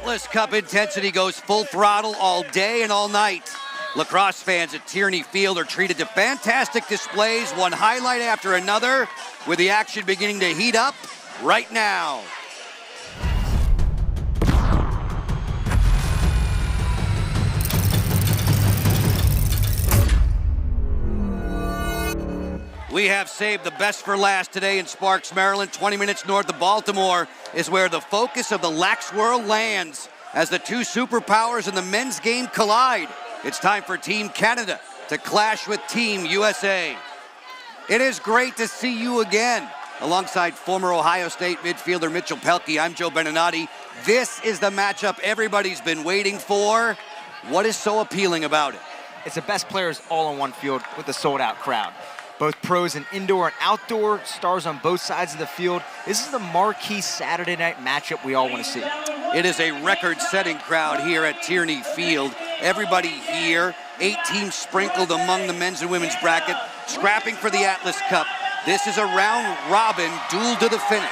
Atlas Cup intensity goes full throttle all day and all night. Lacrosse fans at Tierney Field are treated to fantastic displays, one highlight after another, with the action beginning to heat up right now. We have saved the best for last today in Sparks, Maryland. 20 minutes north of Baltimore is where the focus of the Lax world lands as the two superpowers in the men's game collide. It's time for Team Canada to clash with Team USA. It is great to see you again. Alongside former Ohio State midfielder Mitchell Pelkey, I'm Joe Beninati. This is the matchup everybody's been waiting for. What is so appealing about it? It's the best players all on one field with a sold-out crowd. Both pros in indoor and outdoor, stars on both sides of the field. This is the marquee Saturday night matchup we all want to see. It is a record-setting crowd here at Tierney Field. Everybody here, 8 teams sprinkled among the men's and women's bracket, scrapping for the Atlas Cup. This is a round-robin duel to the finish.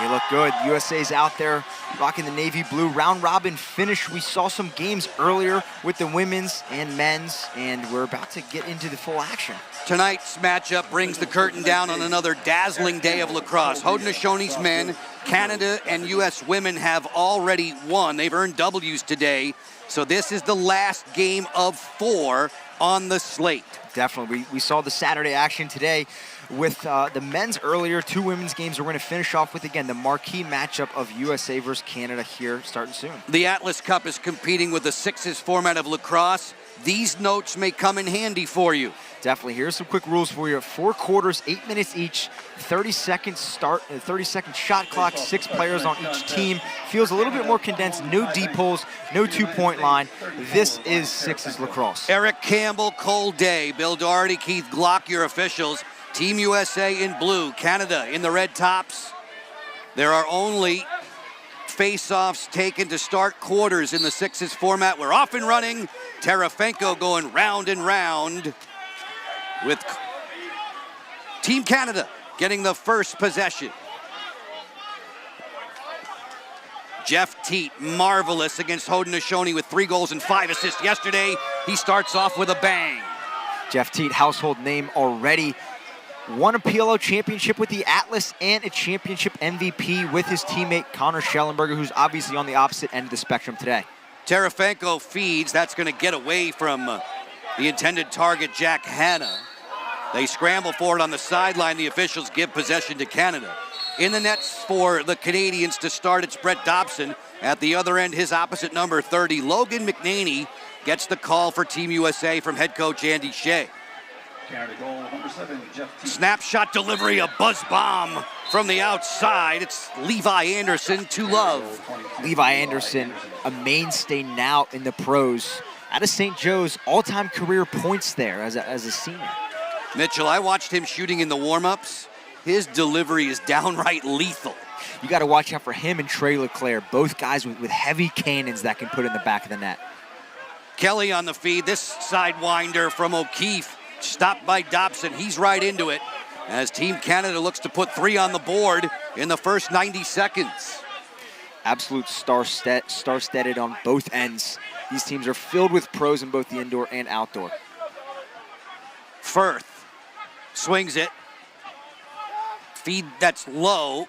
They look good. USA's out there rocking the navy blue round-robin finish. We saw some games earlier with the women's and men's, and we're about to get into the full action. Tonight's matchup brings the curtain down on another dazzling day of lacrosse. Haudenosaunee's men, Canada and U.S. women have already won. They've earned W's today. So this is the last game of 4 on the slate. Definitely. We saw the Saturday action today with the men's earlier, 2 women's games. We're going to finish off with, again, the marquee matchup of USA versus Canada here starting soon. The Atlas Cup is competing with the sixes format of lacrosse. These notes may come in handy for you. Definitely. Here's some quick rules for you. 4 quarters, 8 minutes each, 30-second start, 30-second shot clock, 6 players on each team. Feels a little bit more condensed. No deep pulls, no 2-point line. This is sixes lacrosse. Eric Campbell, Cole Day, Bill Doherty, Keith Glock, your officials. Team USA in blue, Canada in the red tops. There are only face-offs taken to start quarters in the sixes format. We're off and running. Terefenko going round and round with Team Canada getting the first possession. Jeff Teat, marvelous against Haudenosaunee with 3 goals and 5 assists yesterday. He starts off with a bang. Jeff Teat, household name already. Won a PLO championship with the Atlas and a championship MVP with his teammate Connor Schellenberger, who's obviously on the opposite end of the spectrum today. Terefenko feeds. That's going to get away from the intended target, Jack Hanna. They scramble for it on the sideline. The officials give possession to Canada. In the nets for the Canadians to start, it's Brett Dobson. At the other end, his opposite number 30, Logan McNaney, gets the call for Team USA from head coach Andy Shea. Canada goal, number 7, Jeff Teat. Snapshot delivery, a buzz bomb from the outside. It's Levi Anderson to love. Levi Anderson, a mainstay now in the pros. Out of St. Joe's, all-time career points there as a senior. Mitchell, I watched him shooting in the warm-ups. His delivery is downright lethal. You got to watch out for him and Trey LeClaire, both guys with heavy cannons that can put in the back of the net. Kelly on the feed. This sidewinder from O'Keefe. Stopped by Dobson. He's right into it as Team Canada looks to put 3 on the board in the first 90 seconds. Absolute star-studded on both ends. These teams are filled with pros in both the indoor and outdoor. Firth swings it. Feed that's low.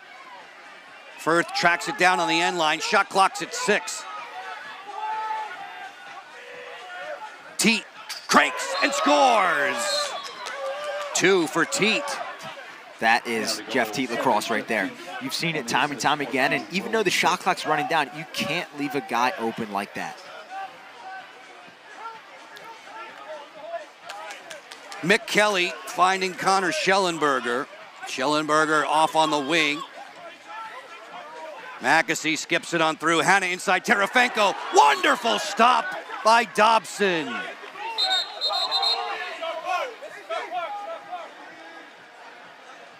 Firth tracks it down on the end line. Shot clock's at 6. Teat cranks and scores. 2 for Teat. That is Jeff Teat lacrosse right there. You've seen it time and time again, and even though the shot clock's running down, you can't leave a guy open like that. Mick Kelly finding Connor Schellenberger. Schellenberger off on the wing. Mackesy skips it on through. Hanna inside Terefenko. Wonderful stop by Dobson.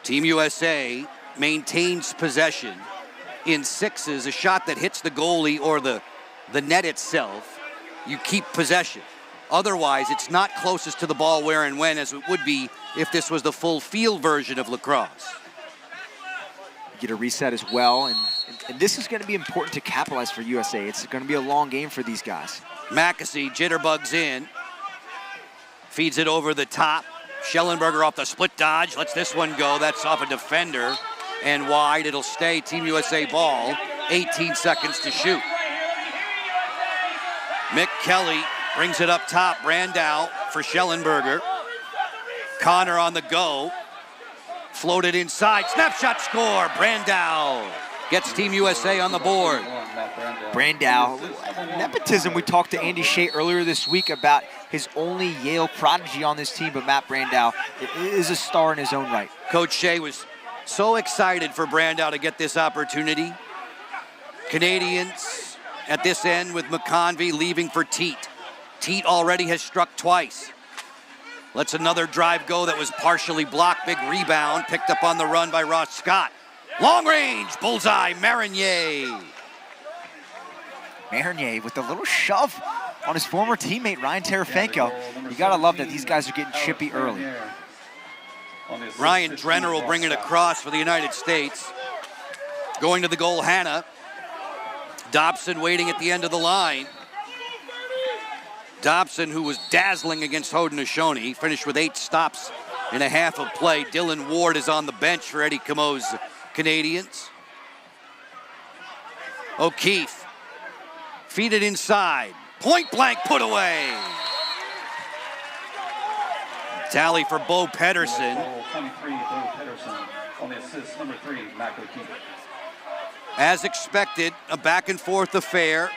Team USA maintains possession in sixes. A shot that hits the goalie or the net itself, you keep possession. Otherwise, it's not closest to the ball where and when as it would be if this was the full field version of lacrosse. You get a reset as well, and And this is going to be important to capitalize for USA. It's going to be a long game for these guys. McAsee jitterbugs in. Feeds it over the top. Schellenberger off the split dodge. Lets this one go. That's off a defender. And wide. It'll stay Team USA ball. 18 seconds to shoot. Mick Kelly brings it up top. Brandow for Schellenberger. Connor on the go. Floated inside. Snapshot score. Brandow gets Team USA on the board. Brandow, nepotism. We talked to Andy Shea earlier this week about his only Yale prodigy on this team, but Matt Brandow is a star in his own right. Coach Shea was so excited for Brandow to get this opportunity. Canadians at this end with McConvey leaving for Teat. Teat already has struck twice. Lets another drive go that was partially blocked. Big rebound, picked up on the run by Ross Scott. Long range, bullseye, Marinier. Marinier with a little shove on his former teammate, Ryan Terefenko. You gotta love that these guys are getting chippy early. Ryan Drenner will bring it across for the United States. Going to the goal, Hannah. Dobson waiting at the end of the line. Dobson, who was dazzling against Haudenosaunee, finished with 8 stops in a half of play. Dylan Ward is on the bench for Eddie Camo's Canadians. O'Keefe, feed it inside. Point blank put away. Tally for Bo Pedersen. 23, Bo Pedersen. On the assist, number 3, Mac O'Keefe. As expected, a back and forth affair.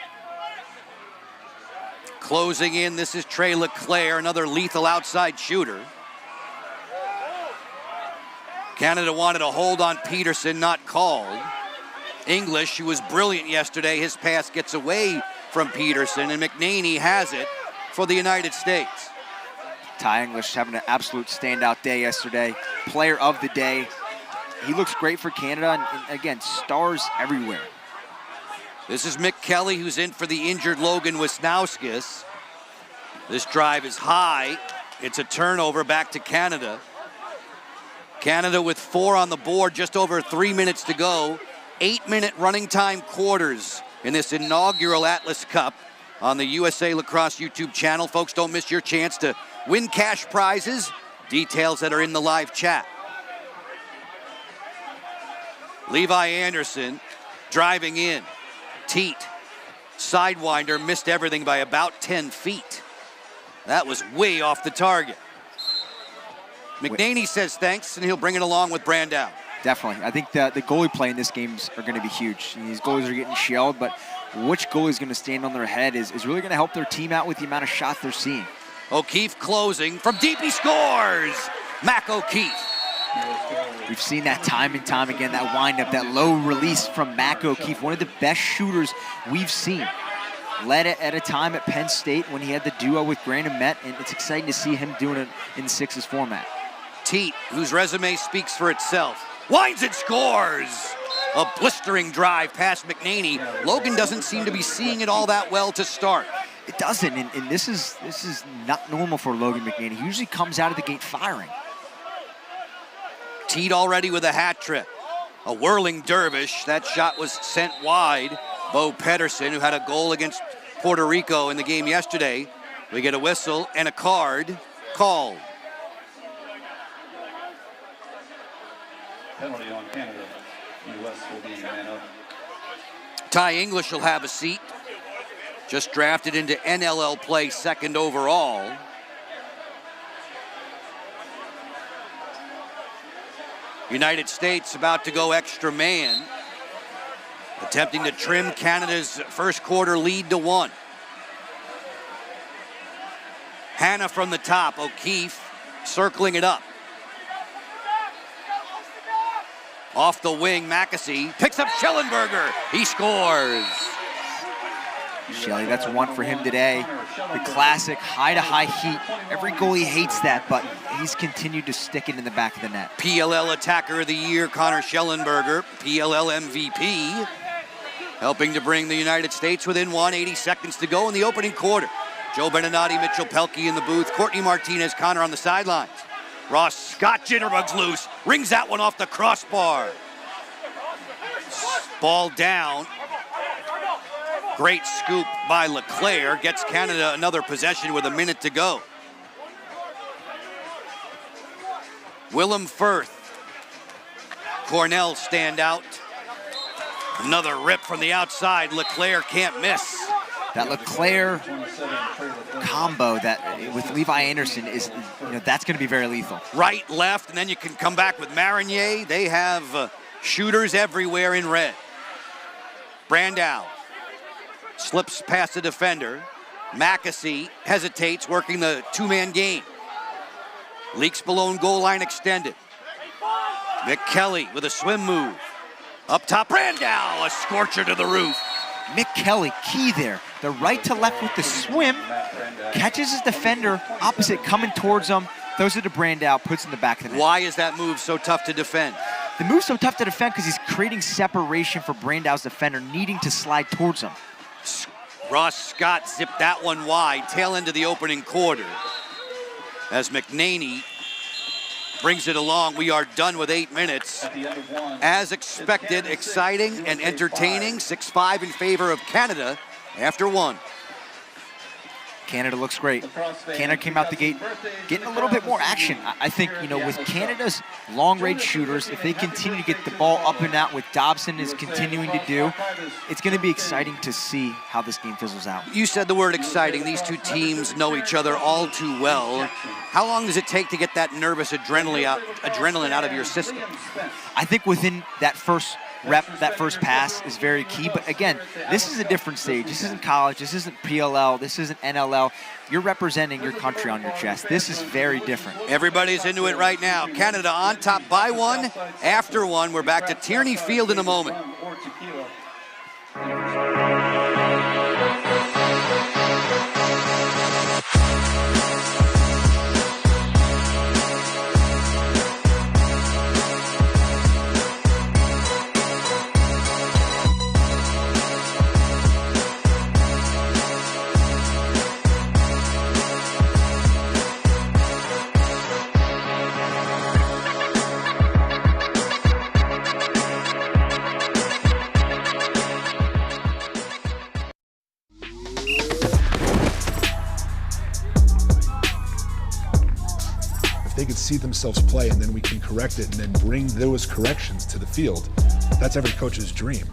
Closing in, this is Trey LeClaire, another lethal outside shooter. Canada wanted a hold on Peterson, not called. English, who was brilliant yesterday, his pass gets away from Peterson, and McNaney has it for the United States. Ty English having an absolute standout day yesterday. Player of the day. He looks great for Canada, and again, stars everywhere. This is Mick Kelly, who's in for the injured Logan Wisnauskas. This drive is high. It's a turnover back to Canada. Canada with 4 on the board, just over 3 minutes to go. 8-minute running time quarters in this inaugural Atlas Cup on the USA Lacrosse YouTube channel. Folks, don't miss your chance to win cash prizes. Details that are in the live chat. Levi Anderson driving in. Teat, sidewinder, missed everything by about 10 feet. That was way off the target. McNaney says thanks, and he'll bring it along with Brandow. Definitely. I think that the goalie play in this game are going to be huge. And these goalies are getting shelled, but which goalie is going to stand on their head is really going to help their team out with the amount of shots they're seeing. O'Keefe closing. From deep, he scores! Mac O'Keefe. We've seen that time and time again, that windup, that low release from Mac O'Keefe, one of the best shooters we've seen. Led it at a time at Penn State when he had the duo with Brandon Met, and it's exciting to see him doing it in sixes format. Teat, whose resume speaks for itself, winds and scores! A blistering drive past McNaney. Logan doesn't seem to be seeing it all that well to start. It doesn't, and this is not normal for Logan McNaney. He usually comes out of the gate firing. Teat already with a hat trick. A whirling dervish. That shot was sent wide. Bo Pedersen, who had a goal against Puerto Rico in the game yesterday. We get a whistle and a card called. Penalty on Canada. U.S. will be man up. Ty English will have a seat. Just drafted into NLL play, 2nd overall. United States about to go extra man, attempting to trim Canada's first quarter lead to 1. Hannah from the top, O'Keefe circling it up. Off the wing, McAsee picks up Schellenberger. He scores. Shelley, that's one for him today. The classic high-to-high heat. Every goalie hates that, but he's continued to stick it in the back of the net. PLL Attacker of the Year, Connor Schellenberger, PLL MVP, helping to bring the United States within 80 seconds to go in the opening quarter. Joe Beninati, Mitchell Pelkey in the booth, Courtney Martinez, Connor on the sidelines. Ross Scott jitterbugs loose, rings that one off the crossbar. Ball down. Great scoop by LeClaire. Gets Canada another possession with a minute to go. Willem Firth. Cornell stand out. Another rip from the outside. LeClaire can't miss. That LeClaire combo that with Levi Anderson is, that's going to be very lethal. Right, left, and then you can come back with Marinier. They have shooters everywhere in red. Brandow slips past the defender. Mackesy hesitates, working the two-man game. Leaks below goal line extended. Mick Kelly with a swim move. Up top, Brandow, a scorcher to the roof. Mick Kelly, key there. The right to left with the swim, catches his defender opposite coming towards him, throws it to Brandow, puts in the back of the net. Why is that move so tough to defend? The move's so tough to defend because he's creating separation for Brandow's defender, needing to slide towards him. Ross Scott zipped that one wide, tail end of the opening quarter. As McNaney brings it along, we are done with 8 minutes. As expected, exciting and entertaining. 6-5 in favor of Canada after one. Canada looks great. Canada came out the gate getting a little bit more action. I think, with Canada's long-range shooters, if they continue to get the ball up and out, what Dobson is continuing to do, it's going to be exciting to see how this game fizzles out. You said the word exciting. These two teams know each other all too well. How long does it take to get that nervous adrenaline out of your system? I think within that first rep, that first pass is very key. But again, this is a different stage. This isn't college. This isn't PLL. This isn't NLL. You're representing your country on your chest. This is very different. Everybody's into it right now. Canada on top by one. After one, we're back to Tierney Field in a moment. They could see themselves play, and then we can correct it and then bring those corrections to the field. That's every coach's dream.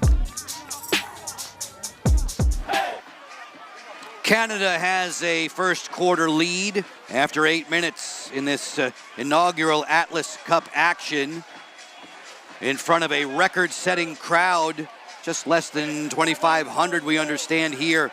Canada has a first quarter lead after 8 minutes in this inaugural Atlas Cup action in front of a record-setting crowd, just less than 2,500 we understand here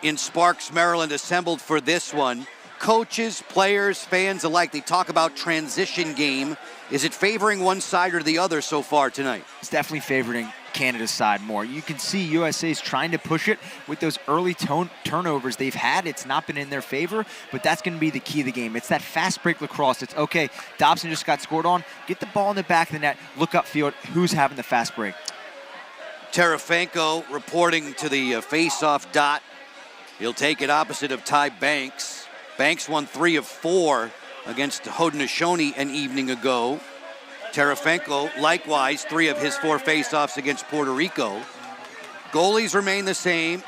in Sparks, Maryland, assembled for this one. Coaches, players, fans alike, they talk about transition game. Is it favoring one side or the other so far tonight? It's definitely favoring Canada's side more. You can see USA's trying to push it with those early turnovers they've had. It's not been in their favor, but that's going to be the key of the game. It's that fast break lacrosse. It's, okay, Dobson just got scored on. Get the ball in the back of the net. Look upfield. Who's having the fast break? Terefenko reporting to the face-off dot. He'll take it opposite of Ty Banks. Banks won 3 of 4 against Haudenosaunee an evening ago. Terefenko, likewise, 3 of his 4 faceoffs against Puerto Rico. Goalies remain the same.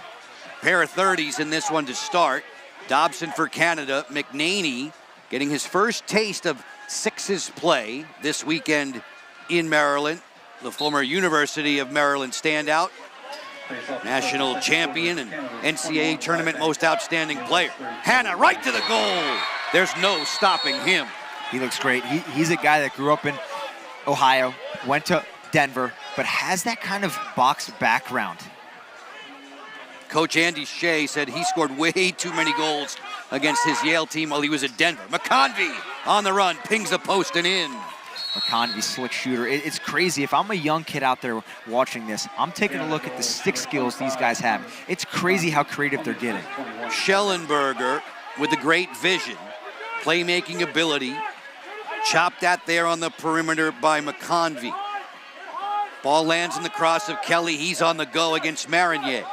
Pair of 30s in this one to start. Dobson for Canada. McNaney getting his first taste of sixes play this weekend in Maryland. The former University of Maryland standout. National champion and NCAA tournament most outstanding player. Hanna right to the goal. There's no stopping him. He looks great. He's a guy that grew up in Ohio, went to Denver, but has that kind of box background. Coach Andy Shea said he scored way too many goals against his Yale team while he was at Denver. McConvey on the run, pings the post and in. McConvey, slick shooter. It's crazy. If I'm a young kid out there watching this, I'm taking a look at the stick skills these guys have. It's crazy how creative they're getting. Schellenberger with the great vision, playmaking ability, chopped at there on the perimeter by McConvey. Ball lands in the cross of Kelly. He's on the go against Marinier.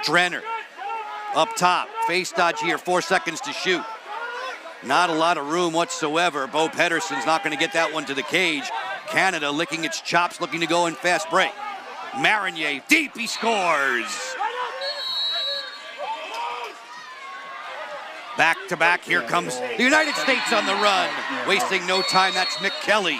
Drenner up top, face dodge here, 4 seconds to shoot. Not a lot of room whatsoever. Bo Pettersson's not going to get that one to the cage. Canada licking its chops, looking to go in fast break. Marinier, deep, he scores. Back to back, here comes the United States on the run. Wasting no time, that's McKelly.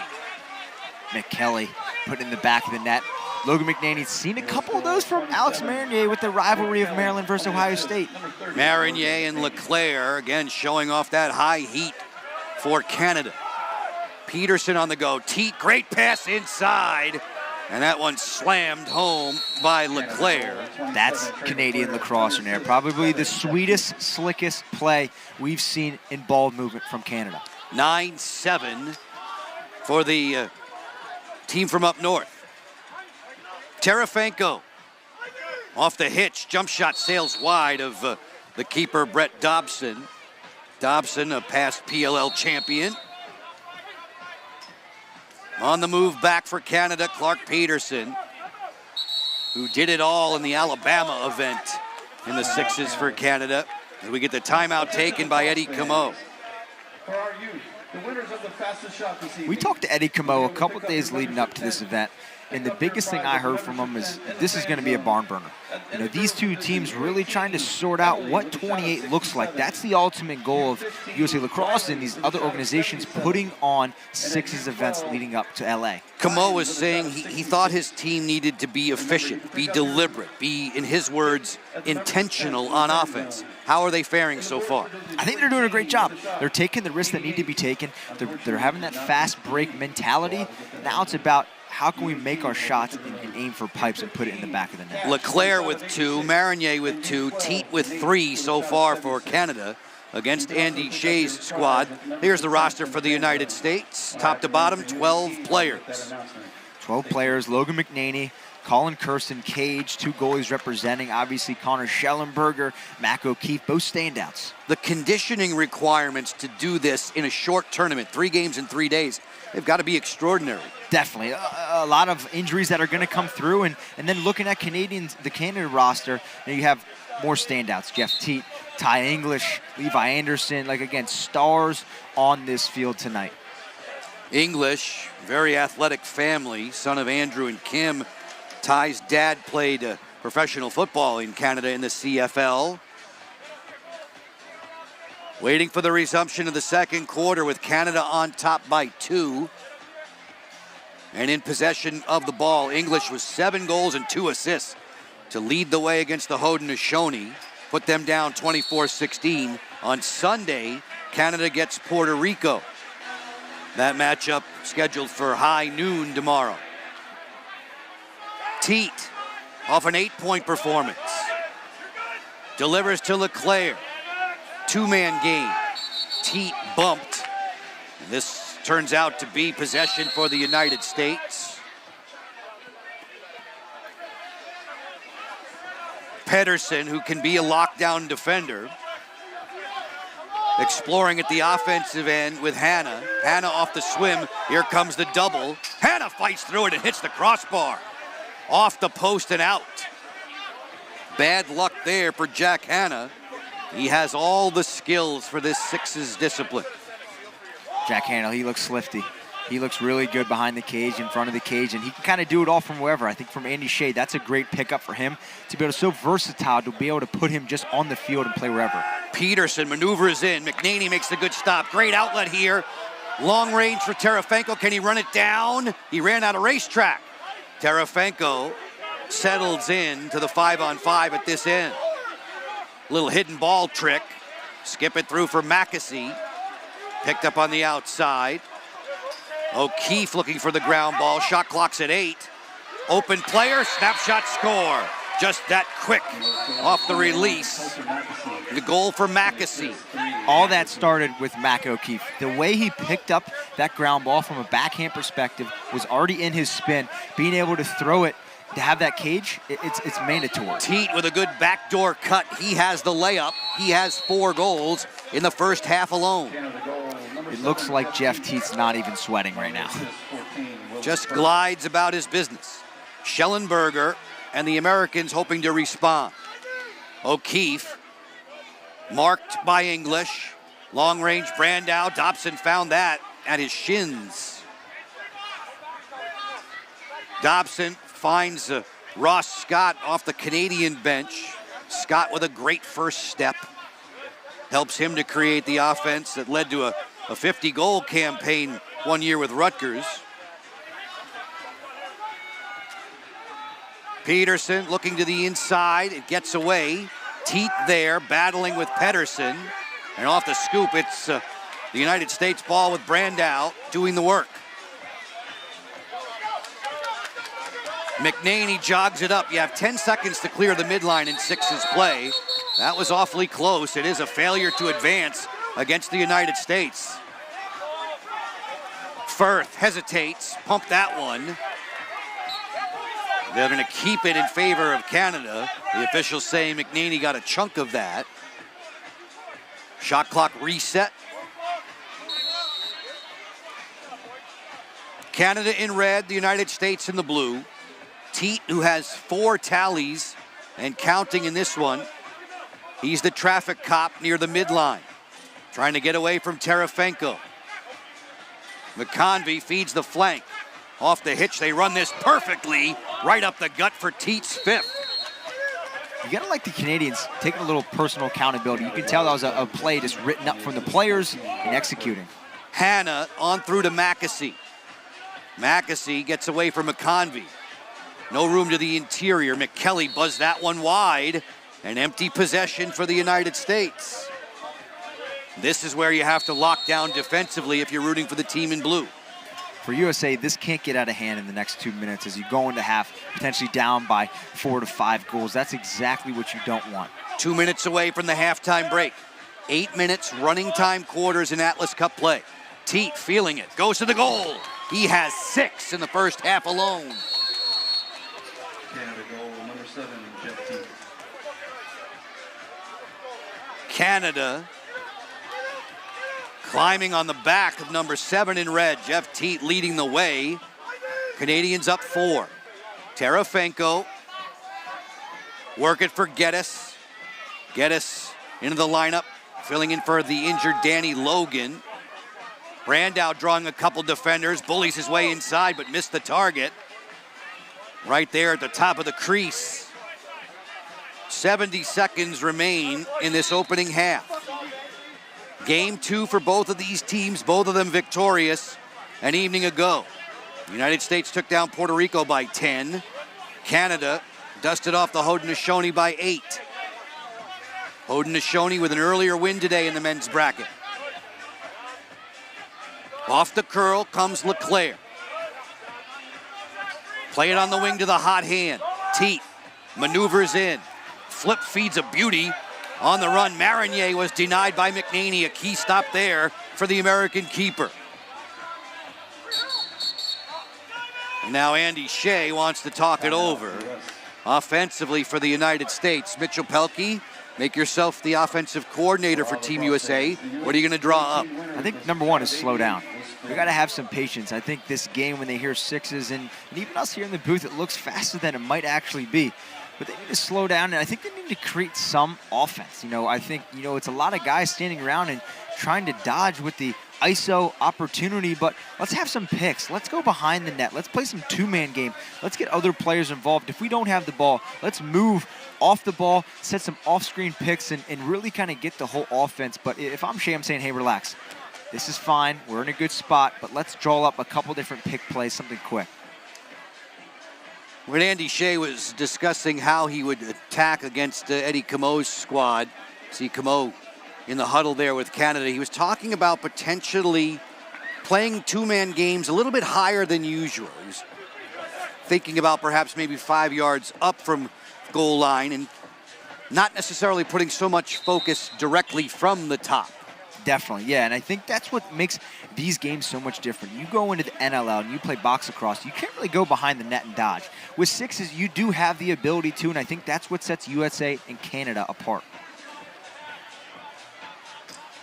McKelly put in the back of the net. Logan McNaney's seen a couple of those from Alex Marinier with the rivalry of Maryland versus Ohio State. Marinier and Leclerc, again, showing off that high heat for Canada. Peterson on the go. Teat, great pass inside. And that one slammed home by Leclerc. That's Canadian lacrosse in there. Probably the sweetest, slickest play we've seen in ball movement from Canada. 9-7 for the team from up north. Terefenko off the hitch. Jump shot sails wide of the keeper, Brett Dobson. Dobson, a past PLL champion. On the move back for Canada, Clark Peterson, who did it all in the Alabama event in the sixes for Canada. And we get the timeout taken by Eddie Comeau. For our youth, the winners of the fastest shot this evening. We talked to Eddie Comeau a couple of days leading up to this event, and the biggest thing I heard from him is this is going to be a barn burner. You know, these two teams really trying to sort out what 28 looks like. That's the ultimate goal of USA Lacrosse and these other organizations putting on sixes events leading up to LA. Comeau was saying he thought his team needed to be efficient, be deliberate, be, in his words, intentional on offense. How are they faring so far? I think they're doing a great job. They're taking the risks that need to be taken. They're having that fast break mentality. Now it's about how can we make our shots and aim for pipes and put it in the back of the net. Leclerc with 2, Marinier with 2, Teat with 3 so far for Canada against Andy Shea's squad. Here's the roster for the United States. Top to bottom, 12 players. 12 players, Logan McNaney, Colin Kirsten, Cage, 2 goalies representing, obviously Connor Schellenberger, Mac O'Keefe, both standouts. The conditioning requirements to do this in a short tournament, 3 games in 3 days, they've got to be extraordinary. Definitely. A lot of injuries that are going to come through. And then looking at the Canada roster, you have more standouts. Jeff Teat, Ty English, Levi Anderson, like, again, stars on this field tonight. English, very athletic family, son of Andrew and Kim. Ty's dad played professional football in Canada in the CFL. Waiting for the resumption of the second quarter with Canada on top by 2. And in possession of the ball, English with 7 goals and 2 assists to lead the way against the Haudenosaunee, put them down 24-16. On Sunday, Canada gets Puerto Rico. That matchup scheduled for high noon tomorrow. Teat off an 8-point performance. Delivers to Leclerc. 2-man game. Teat bumped. And this turns out to be possession for the United States. Pedersen, who can be a lockdown defender, exploring at the offensive end with Hanna. Hanna off the swim. Here comes the double. Hanna fights through it and hits the crossbar. Off the post and out. Bad luck there for Jack Hanna. He has all the skills for this sixes discipline. Jack Hanna, he looks slifty. He looks really good behind the cage, in front of the cage, and he can kind of do it all from wherever. I think from Andy Shea, that's a great pickup for him to be able to so versatile to be able to put him just on the field and play wherever. Peterson maneuvers in. McNaney makes a good stop. Great outlet here. Long range for Terefenko. Can he run it down? He ran out of racetrack. Terefenko settles in to the 5-on-5 at this end. Little hidden ball trick. Skip it through for Mackesy. Picked up on the outside. O'Keefe looking for the ground ball. Shot clock's at 8. Open player, snapshot score. Just that quick off the release. The goal for Mackesy. All that started with Mac O'Keefe. The way he picked up that ground ball from a backhand perspective was already in his spin. Being able to throw it, to have that cage, it's mandatory. Teat with a good backdoor cut. He has the layup. He has 4 goals in the first half alone. It looks like Jeff Teat's not even sweating right now. Just glides about his business. Schellenberger and the Americans hoping to respond. O'Keefe, marked by English. Long range Brandow. Dobson found that at his shins. Dobson finds Ross Scott off the Canadian bench. Scott with a great first step. Helps him to create the offense that led to a 50-goal campaign one year with Rutgers. Peterson looking to the inside. It gets away. Teat there battling with Pedersen. And off the scoop, it's the United States ball with Brandow doing the work. McNaney jogs it up. You have 10 seconds to clear the midline in Six's play. That was awfully close. It is a failure to advance against the United States. Firth hesitates, pump that one. They're going to keep it in favor of Canada. The officials say McNaney got a chunk of that. Shot clock reset. Canada in red, the United States in the blue. Teat, who has 4 tallies and counting in this one. He's the traffic cop near the midline, trying to get away from Terefenko. McConvey feeds the flank. Off the hitch, they run this perfectly right up the gut for Teat's 5th. You gotta like the Canadians taking a little personal accountability. You can tell that was a play just written up from the players and executing. Hanna on through to Mackesy. Mackesy gets away from McConvey. No room to the interior. McKelly buzzed that one wide. An empty possession for the United States. This is where you have to lock down defensively if you're rooting for the team in blue. For USA, this can't get out of hand in the next 2 minutes as you go into half, potentially down by 4 to 5 goals. That's exactly what you don't want. 2 minutes away from the halftime break. 8 minutes running time quarters in Atlas Cup play. Teat feeling it, goes to the goal. He has 6 in the first half alone. Canada goal, number 7, Jeff Teat. Canada climbing on the back of number 7 in red. Jeff Teat leading the way. Canadians up 4. Terefenko. Work it for Geddes. Geddes into the lineup, filling in for the injured Danny Logan. Brandow drawing a couple defenders, bullies his way inside but missed the target. Right there at the top of the crease. 70 seconds remain in this opening half. Game 2 for both of these teams, both of them victorious an evening ago. The United States took down Puerto Rico by 10. Canada dusted off the Haudenosaunee by 8. Haudenosaunee with an earlier win today in the men's bracket. Off the curl comes Leclerc. Play it on the wing to the hot hand. Teat maneuvers in. Flip feeds a beauty. On the run, Marinier was denied by McNaney. A key stop there for the American keeper. Now Andy Shea wants to talk it over. Offensively for the United States, Mitchell Pelkey, make yourself the offensive coordinator for Team USA. What are you going to draw up? I think number 1 is slow down. You got to have some patience. I think this game, when they hear 6s, and even us here in the booth, it looks faster than it might actually be. But they need to slow down, and I think they need to create some offense. I think, it's a lot of guys standing around and trying to dodge with the ISO opportunity, but let's have some picks. Let's go behind the net. Let's play some 2-man game. Let's get other players involved. If we don't have the ball, let's move off the ball, set some off-screen picks, and really kind of get the whole offense. But if I'm Shea, I'm saying, hey, relax. This is fine. We're in a good spot, but let's draw up a couple different pick plays, something quick. When Andy Shea was discussing how he would attack against Eddie Cameau's squad, see Cameau in the huddle there with Canada, he was talking about potentially playing 2-man games a little bit higher than usual. He was thinking about perhaps maybe 5 yards up from goal line and not necessarily putting so much focus directly from the top. Definitely, yeah, and I think that's what makes these games so much different. You go into the NLL and you play box lacrosse, you can't really go behind the net and dodge. With 6s, you do have the ability to, and I think that's what sets USA and Canada apart.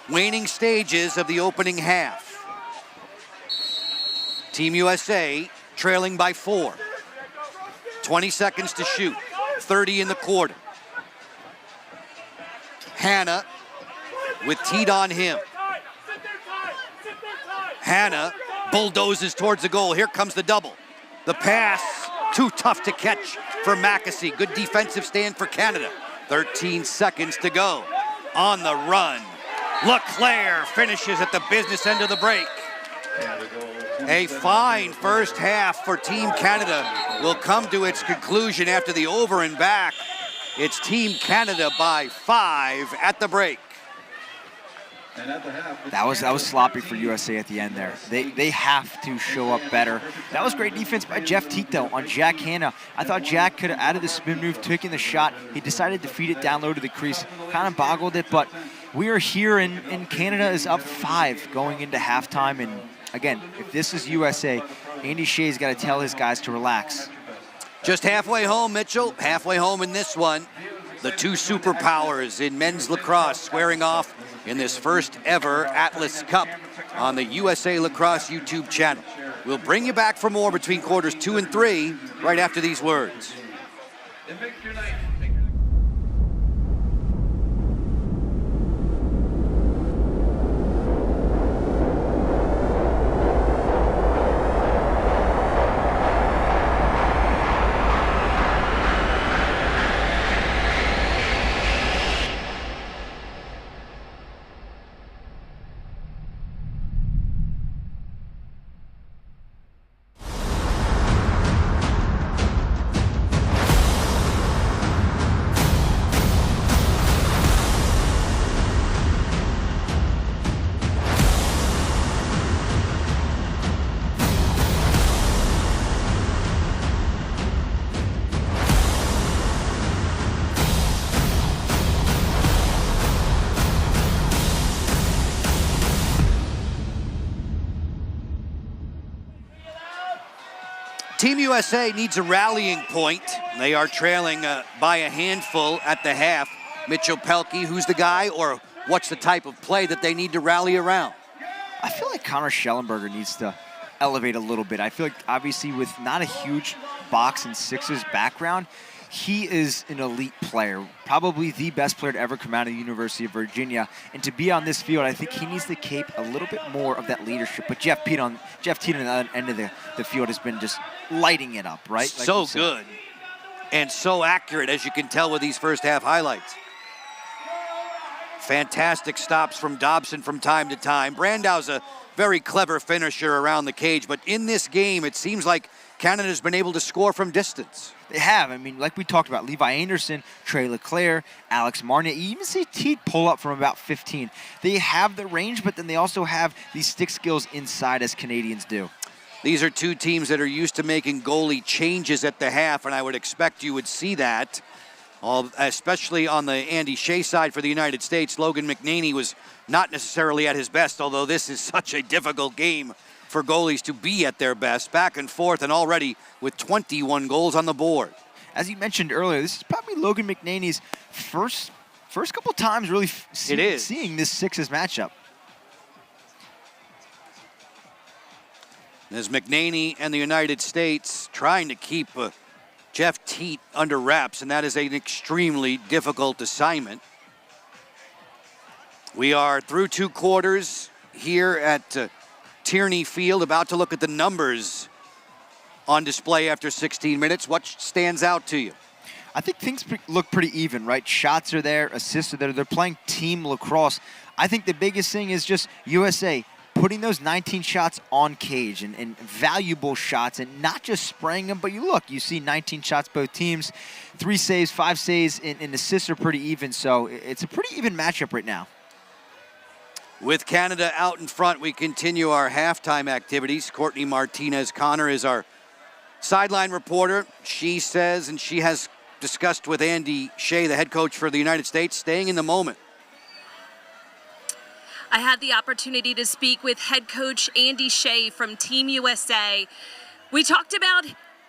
Waning stages of the opening half. Team USA trailing by 4. 20 seconds to shoot, 30 in the quarter. Hanna with Teat on him. Hanna bulldozes towards the goal. Here comes the double. The pass Too tough to catch for McAsee. Good defensive stand for Canada. 13 seconds to go. On the run. LeClaire finishes at the business end of the break. A fine first half for Team Canada will come to its conclusion after the over and back. It's Team Canada by 5 at the break. That was sloppy for USA at the end there. They have to show up better. That was great defense by Jeff Teat, though, on Jack Hanna. I thought Jack could have added the spin move, taking the shot. He decided to feed it down low to the crease. Kind of boggled it, but we are here, and Canada is up 5 going into halftime. And again, if this is USA, Andy Shea's got to tell his guys to relax. Just halfway home, Mitchell. Halfway home in this one. The two superpowers in men's lacrosse squaring off in this first ever Atlas Cup on the USA Lacrosse YouTube channel. We'll bring you back for more between quarters 2 and 3 right after these words. Team USA needs a rallying point. They are trailing by a handful at the half. Mitchell Pelkey, who's the guy, or what's the type of play that they need to rally around? I feel like Connor Schellenberger needs to elevate a little bit. I feel like, obviously, with not a huge box and sixes background, he is an elite player, probably the best player to ever come out of the University of Virginia. And to be on this field, I think he needs to cape a little bit more of that leadership. But Jeff Teat on the other end of the field has been just lighting it up, right? Like so good and so accurate, as you can tell with these first half highlights. Fantastic stops from Dobson from time to time. Brandau's a very clever finisher around the cage, but in this game, it seems like Canada's been able to score from distance. They have. I mean, like we talked about, Levi Anderson, Trey LeClaire, Alex Marnier. You even see Teat pull up from about 15. They have the range, but then they also have these stick skills inside, as Canadians do. These are two teams that are used to making goalie changes at the half, and I would expect you would see that, especially on the Andy Shea side for the United States. Logan McNaney was not necessarily at his best, although this is such a difficult game for goalies to be at their best. Back and forth, and already with 21 goals on the board. As you mentioned earlier, this is probably Logan McNaney's first couple times really seeing this sixes matchup. As McNaney and the United States trying to keep Jeff Teat under wraps, and that is an extremely difficult assignment. We are through 2 quarters here at Tierney Field, about to look at the numbers on display after 16 minutes. What stands out to you? I think things look pretty even, right? Shots are there, assists are there. They're playing team lacrosse. I think the biggest thing is just USA putting those 19 shots on cage and valuable shots, and not just spraying them, but you see 19 shots both teams, 3 saves, 5 saves, and assists are pretty even. So it's a pretty even matchup right now. With Canada out in front, we continue our halftime activities. Courtney Martinez-Connor is our sideline reporter. She says, and she has discussed with Andy Shea, the head coach for the United States, staying in the moment. I had the opportunity to speak with head coach Andy Shea from Team USA. We talked about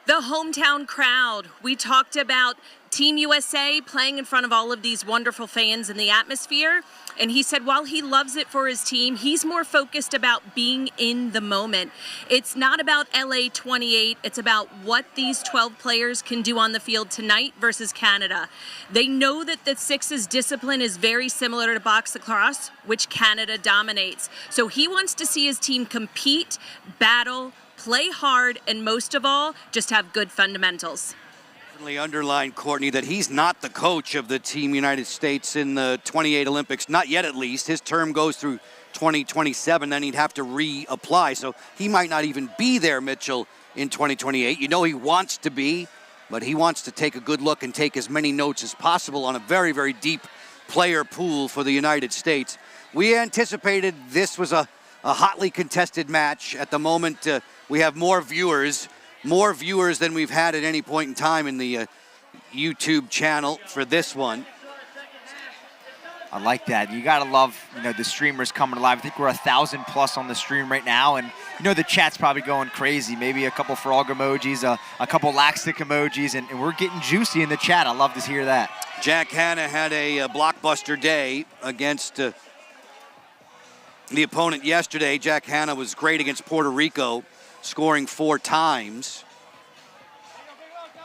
the hometown crowd. We talked about Team USA playing in front of all of these wonderful fans in the atmosphere. And he said while he loves it for his team, he's more focused about being in the moment. It's not about LA 28. It's about what these 12 players can do on the field tonight versus Canada. They know that the Sixes discipline is very similar to box lacrosse, which Canada dominates. So he wants to see his team compete, battle, play hard, and most of all, just have good fundamentals. Underline, Courtney, that he's not the coach of the Team United States in the 28 Olympics, not yet at least. His term goes through 2027, then he'd have to reapply. So he might not even be there, Mitchell, in 2028. You know he wants to be, but he wants to take a good look and take as many notes as possible on a very, very deep player pool for the United States. We anticipated this was a hotly contested match. At the moment, we have more viewers than we've had at any point in time in the YouTube channel for this one. I like that. You gotta love, the streamers coming alive. I think we're 1,000 plus on the stream right now, and the chat's probably going crazy. Maybe a couple frog emojis, a couple laxstick emojis, and we're getting juicy in the chat. I love to hear that. Jack Hanna had a blockbuster day against the opponent yesterday. Jack Hanna was great against Puerto Rico, scoring 4 times.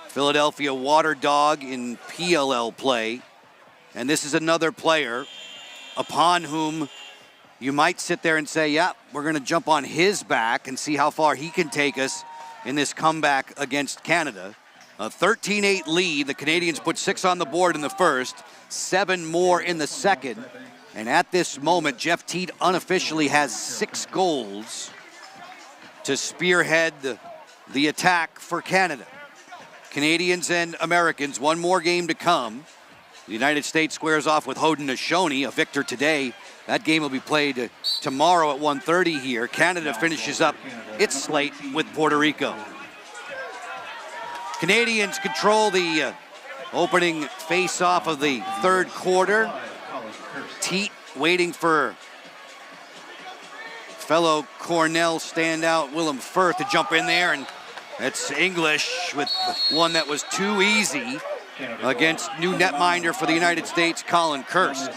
Philadelphia Water Dog in PLL play. And this is another player upon whom you might sit there and say, yeah, we're going to jump on his back and see how far he can take us in this comeback against Canada. A 13-8 lead. The Canadians put 6 on the board in the first, 7 more in the second. And at this moment, Jeff Teat unofficially has 6 goals to spearhead the attack for Canada. Canadians and Americans, one more game to come. The United States squares off with Haudenosaunee, a victor today. That game will be played tomorrow at 1:30 here. Canada finishes up its slate with Puerto Rico. Canadians control the opening face-off of the third quarter. Teat waiting for fellow Cornell standout Willem Firth to jump in there, and it's English with one that was too easy against new netminder for the United States, Colin Kurst.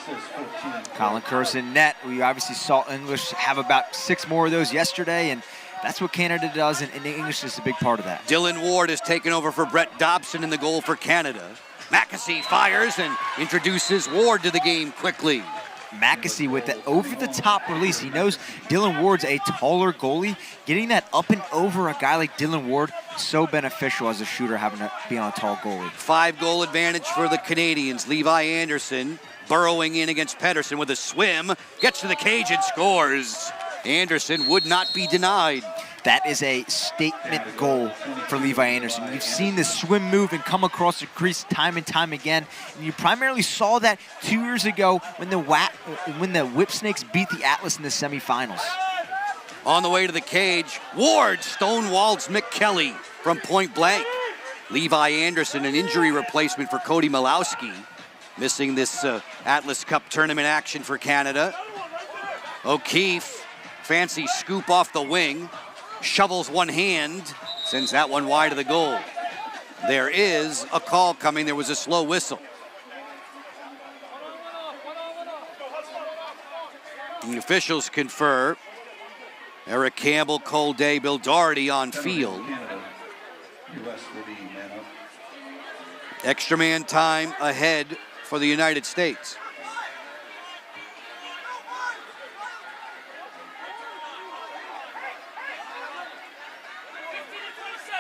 Colin Kurst in net. We obviously saw English have about 6 more of those yesterday, and that's what Canada does, and English is a big part of that. Dylan Ward has taken over for Brett Dobson in the goal for Canada. Mackesy fires and introduces Ward to the game quickly. Mackesy with the over-the-top release. He knows Dylan Ward's a taller goalie. Getting that up and over a guy like Dylan Ward, so beneficial as a shooter having to be on a tall goalie. 5-goal advantage for the Canadians. Levi Anderson burrowing in against Pedersen with a swim. Gets to the cage and scores. Anderson would not be denied. That is a statement goal for Levi Anderson. You've seen the swim move and come across the crease time and time again. And you primarily saw that 2 years ago when the Whip Snakes beat the Atlas in the semifinals. On the way to the cage, Ward stonewalls Mick Kelly from point blank. Levi Anderson, an injury replacement for Cody Malowski, missing this Atlas Cup tournament action for Canada. O'Keefe, fancy scoop off the wing. Shovels one hand, sends that one wide of the goal. There is a call coming. There was a slow whistle. The officials confer. Eric Campbell, Cole Day, Bill Doherty on field. Extra man time ahead for the United States.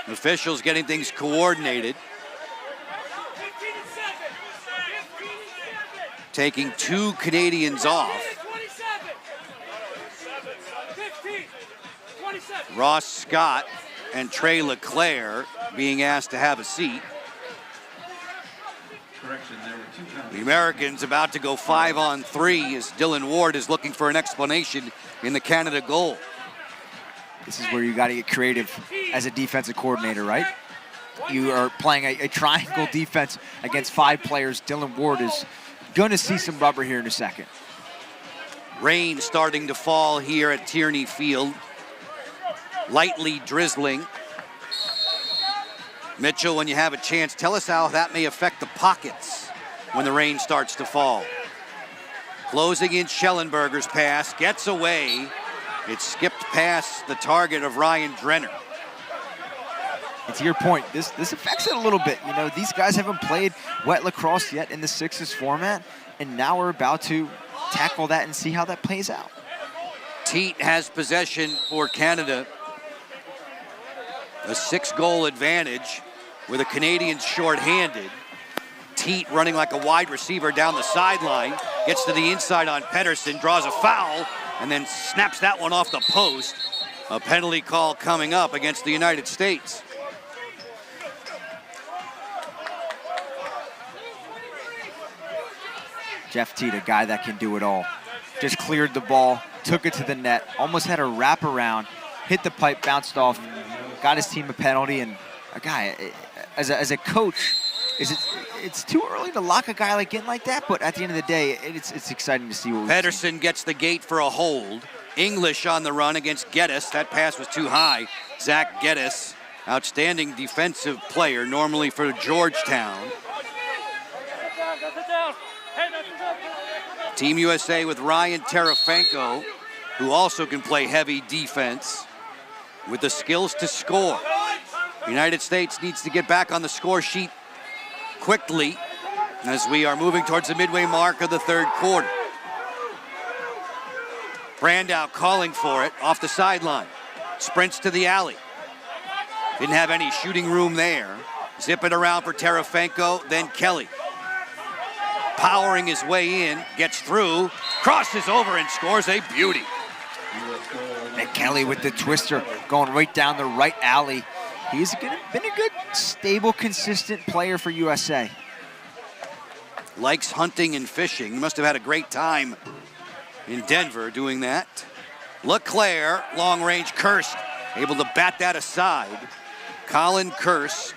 Officials getting things coordinated. Taking 2 Canadians off. Ross Scott and Trey LeClaire being asked to have a seat. The Americans about to go 5-on-3 as Dylan Ward is looking for an explanation in the Canada goal. This is where you got to get creative as a defensive coordinator, right? You are playing a triangle defense against 5 players. Dylan Ward is going to see some rubber here in a second. Rain starting to fall here at Tierney Field. Lightly drizzling. Mitchell, when you have a chance, tell us how that may affect the pockets when the rain starts to fall. Closing in Schellenberger's pass, gets away. It skipped past the target of Ryan Drenner. And to your point, this affects it a little bit. You know, these guys haven't played wet lacrosse yet in the sixes format, and now we're about to tackle that and see how that plays out. Teat has possession for Canada. A 6-goal advantage with the Canadians shorthanded. Teat running like a wide receiver down the sideline, gets to the inside on Pedersen, draws a foul, and then snaps that one off the post. A penalty call coming up against the United States. Jeff Teat, a guy that can do it all. Just cleared the ball, took it to the net, almost had a wraparound, hit the pipe, bounced off, got his team a penalty, and a guy, as a coach, it's too early to lock a guy like that, but at the end of the day, it's exciting to see what we see. Pedersen gets the gate for a hold. English on the run against Geddes. That pass was too high. Zach Geddes, outstanding defensive player, normally for Georgetown. Team USA with Ryan Terefenko, who also can play heavy defense with the skills to score. United States needs to get back on the score sheet quickly as we are moving towards the midway mark of the third quarter. Brandow calling for it off the sideline. Sprints to the alley. Didn't have any shooting room there. Zip it around for Terefenko, then Kelly. Powering his way in, gets through, crosses over and scores a beauty. And Kelly with the twister going right down the right alley. He's been a good, stable, consistent player for USA. Likes hunting and fishing. He must have had a great time in Denver doing that. LeClaire, long range, Kirst, able to bat that aside. Colin Kirst,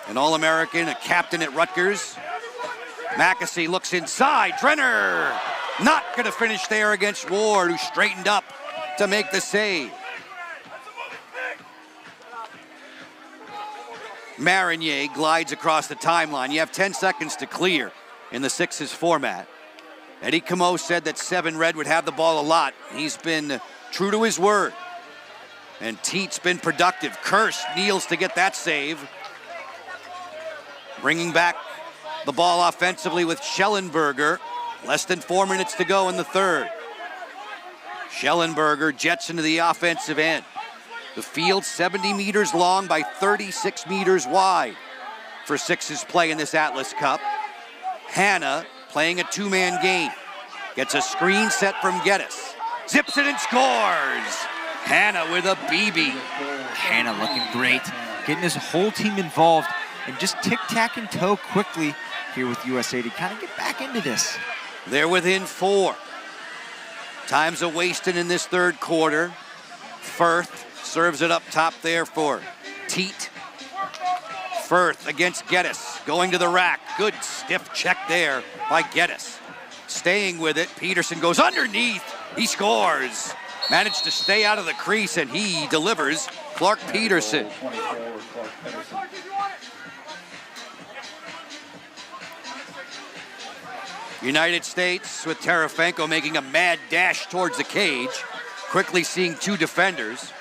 an All-American, a captain at Rutgers. Mackesy looks inside. Drenner not going to finish there against Ward, who straightened up to make the save. Marinier glides across the timeline. You have 10 seconds to clear in the sixes format. Eddie Camo said that 7 Red would have the ball a lot. He's been true to his word. And Teat's been productive. Kirst kneels to get that save. Bringing back the ball offensively with Schellenberger. Less than 4 minutes to go in the third. Schellenberger jets into the offensive end. The field 70 meters long by 36 meters wide for sixes play in this Atlas Cup. Hanna playing a 2-man game. Gets a screen set from Geddes. Zips it and scores. Hanna with a BB. Hanna looking great. Getting his whole team involved and just tic-tac and toe quickly here with USA to kind of get back into this. They're within 4. Time's a-wasting in this third quarter. Firth serves it up top there for Teat. Firth against Geddes, going to the rack. Good stiff check there by Geddes. Staying with it, Peterson goes underneath. He scores. Managed to stay out of the crease, and he delivers. Clark Peterson. United States with Terefenko making a mad dash towards the cage. Quickly seeing 2 defenders.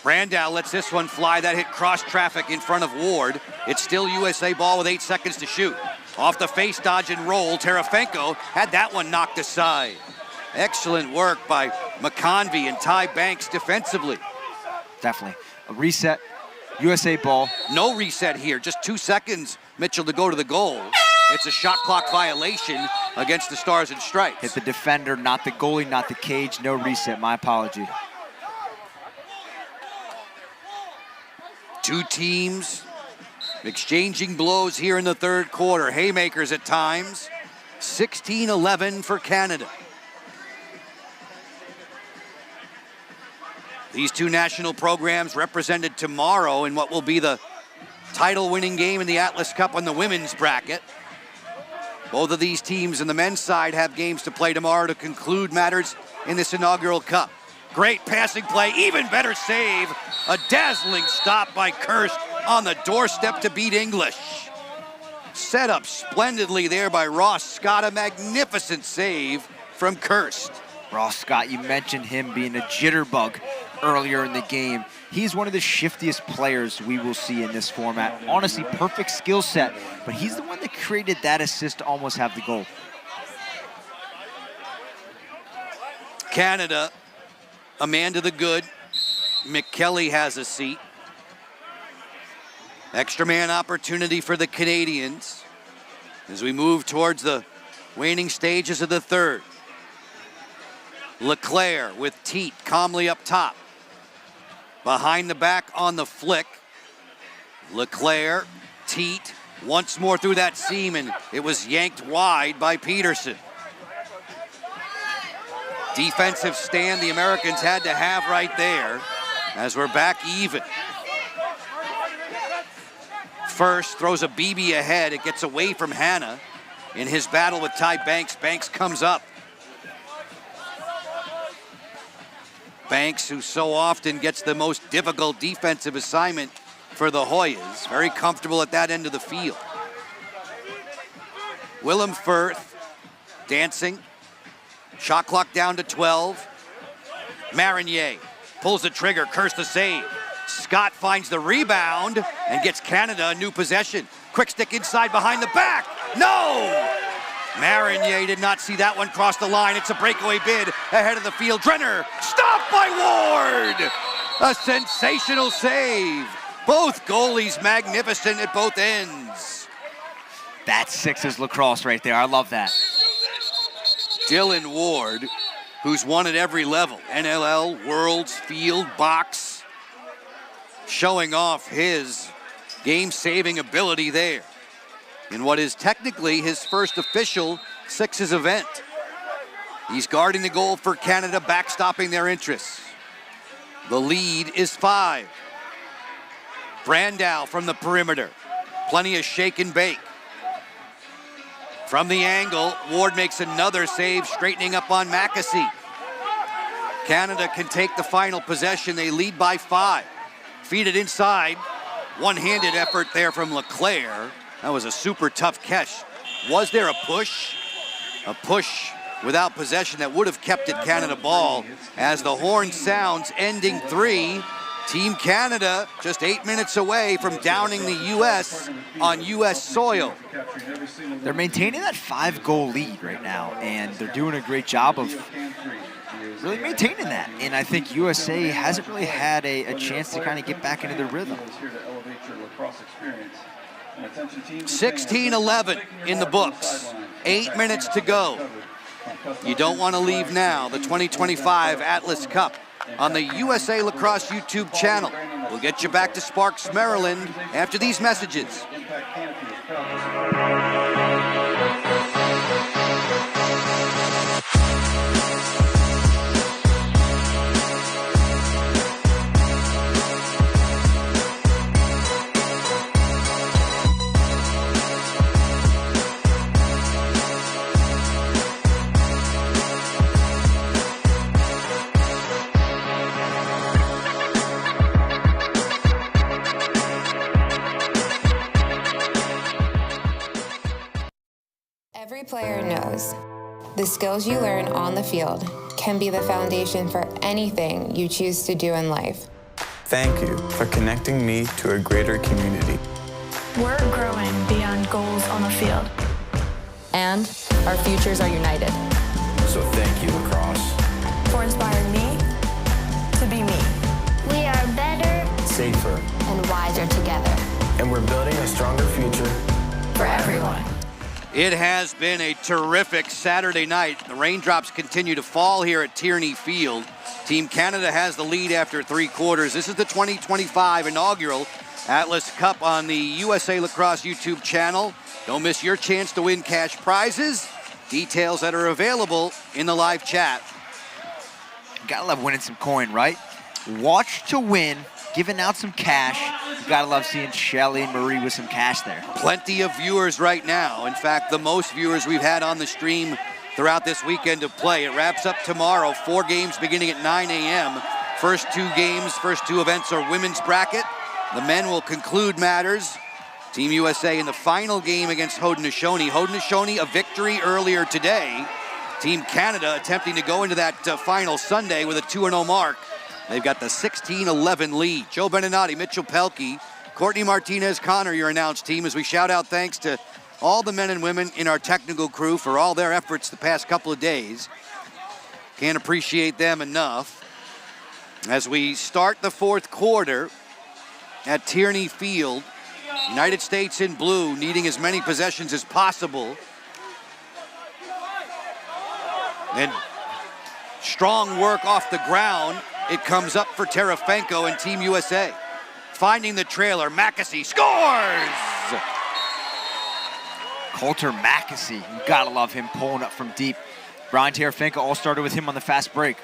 Brandow lets this one fly. That hit cross traffic in front of Ward. It's still USA ball with 8 seconds to shoot. Off the face dodge and roll. Terefenko had that one knocked aside. Excellent work by McConvey and Ty Banks defensively. Definitely. A reset. USA ball. No reset here. Just 2 seconds, Mitchell, to go to the goal. It's a shot clock violation against the Stars and Stripes. Hit the defender, not the goalie, not the cage. No reset. My apology. 2 teams exchanging blows here in the third quarter. Haymakers at times. 16-11 for Canada. These 2 national programs represented tomorrow in what will be the title-winning game in the Atlas Cup on the women's bracket. Both of these teams in the men's side have games to play tomorrow to conclude matters in this inaugural cup. Great passing play, even better save. A dazzling stop by Kirst on the doorstep to beat English. Set up splendidly there by Ross Scott. A magnificent save from Kirst. Ross Scott, you mentioned him being a jitterbug earlier in the game. He's one of the shiftiest players we will see in this format. Honestly, perfect skill set, but he's the one that created that assist to almost have the goal. Canada, a man to the good. McKelly has a seat. Extra man opportunity for the Canadians as we move towards the waning stages of the third. Leclerc with Teat calmly up top. Behind the back on the flick. Leclerc, Teat, once more through that seam, and it was yanked wide by Peterson. Defensive stand the Americans had to have right there as we're back even. First throws a BB ahead. It gets away from Hanna in his battle with Ty Banks. Banks comes up. Banks, who so often gets the most difficult defensive assignment for the Hoyas. Very comfortable at that end of the field. Willem Firth dancing. Shot clock down to 12. Marinier pulls the trigger, Kirst the save. Scott finds the rebound and gets Canada a new possession. Quick stick inside behind the back. No! Marinier did not see that one cross the line. It's a breakaway bid ahead of the field. Drenner, stopped by Ward! A sensational save. Both goalies magnificent at both ends. That's Sixers lacrosse right there. I love that. Dylan Ward, who's won at every level. NLL, Worlds, Field, Box. Showing off his game-saving ability there in what is technically his first official Sixes event. He's guarding the goal for Canada, backstopping their interests. The lead is 5. Brandow from the perimeter. Plenty of shake and bake. From the angle, Ward makes another save, straightening up on Mackesy. Canada can take the final possession. They lead by 5. Feed it inside. One-handed effort there from Leclerc. That was a super tough catch. Was there a push? A push without possession that would have kept it Canada ball as the horn sounds, ending 3. Team Canada just 8 minutes away from downing the U.S. on U.S. soil. They're maintaining that 5-goal lead right now, and they're doing a great job of really maintaining that. And I think USA hasn't really had a chance to kind of get back into their rhythm. 16-11 in the books. 8 minutes to go. You don't want to leave now. The 2025 Atlas Cup on the USA Lacrosse YouTube channel. We'll get you back to Sparks, Maryland after these messages. Every player knows the skills you learn on the field can be the foundation for anything you choose to do in life. Thank you for connecting me to a greater community. We're growing beyond goals on the field. And our futures are united. So thank you, Lacrosse. For inspiring me to be me. We are better, Safer, And wiser together. and we're building a stronger future For everyone. It has been a terrific Saturday night. The raindrops continue to fall here at Tierney Field. Team Canada has the lead after 3 quarters. This is the 2025 inaugural Atlas Cup on the USA Lacrosse YouTube channel. Don't miss your chance to win cash prizes. Details that are available in the live chat. Gotta love winning some coin, right? Watch to win, giving out some cash. You gotta love seeing Shelly and Marie with some cash there. Plenty of viewers right now. In fact, the most viewers we've had on the stream throughout this weekend of play. It wraps up tomorrow. 4 games beginning at 9 a.m. First 2 games, first 2 events are women's bracket. The men will conclude matters. Team USA in the final game against Haudenosaunee. Haudenosaunee a victory earlier today. Team Canada attempting to go into that final Sunday with a 2-0 mark. They've got the 16-11 lead. Joe Beninati, Mitchell Pelkey, Courtney Martinez-Connor, your announced team, as we shout out thanks to all the men and women in our technical crew for all their efforts the past couple of days. Can't appreciate them enough. As we start the fourth quarter at Tierney Field, United States in blue needing as many possessions as possible. And strong work off the ground. It comes up for Terefenko and Team USA. Finding the trailer, Mackesy scores! Coulter Mackesy, you gotta love him pulling up from deep. Brian Terefenko all started with him on the fast break.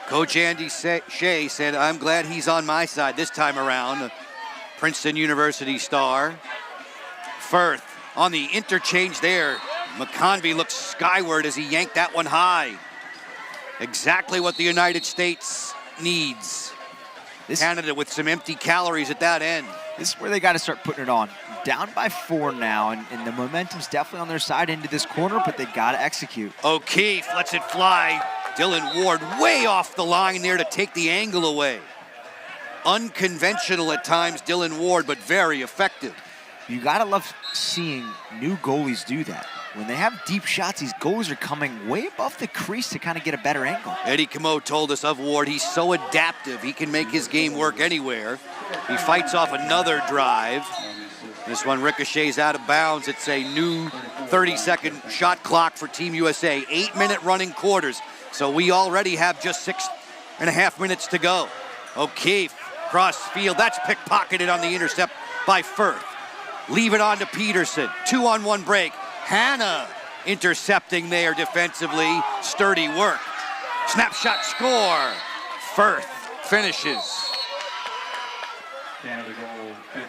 Coach Andy Shea said, I'm glad he's on my side this time around. The Princeton University star. Firth on the interchange there. McConvey looks skyward as he yanked that one high. Exactly what the United States needs. Canada with some empty calories at that end. This is where they got to start putting it on. Down by 4 now, and the momentum's definitely on their side into this corner, but they got to execute. O'Keefe lets it fly. Dylan Ward way off the line there to take the angle away. Unconventional at times, Dylan Ward, but very effective. You got to love seeing new goalies do that. When they have deep shots, these goalies are coming way above the crease to kind of get a better angle. Eddie Comeau told us of Ward, he's so adaptive. He can make his game work anywhere. He fights off another drive. This one ricochets out of bounds. It's a new 30-second shot clock for Team USA. 8-minute running quarters. So we already have just 6.5 minutes to go. O'Keefe, cross field. That's pickpocketed on the intercept by Firth. Leave it on to Peterson. 2-on-1 break. Hannah intercepting there defensively. Sturdy work. Snapshot score. Firth finishes.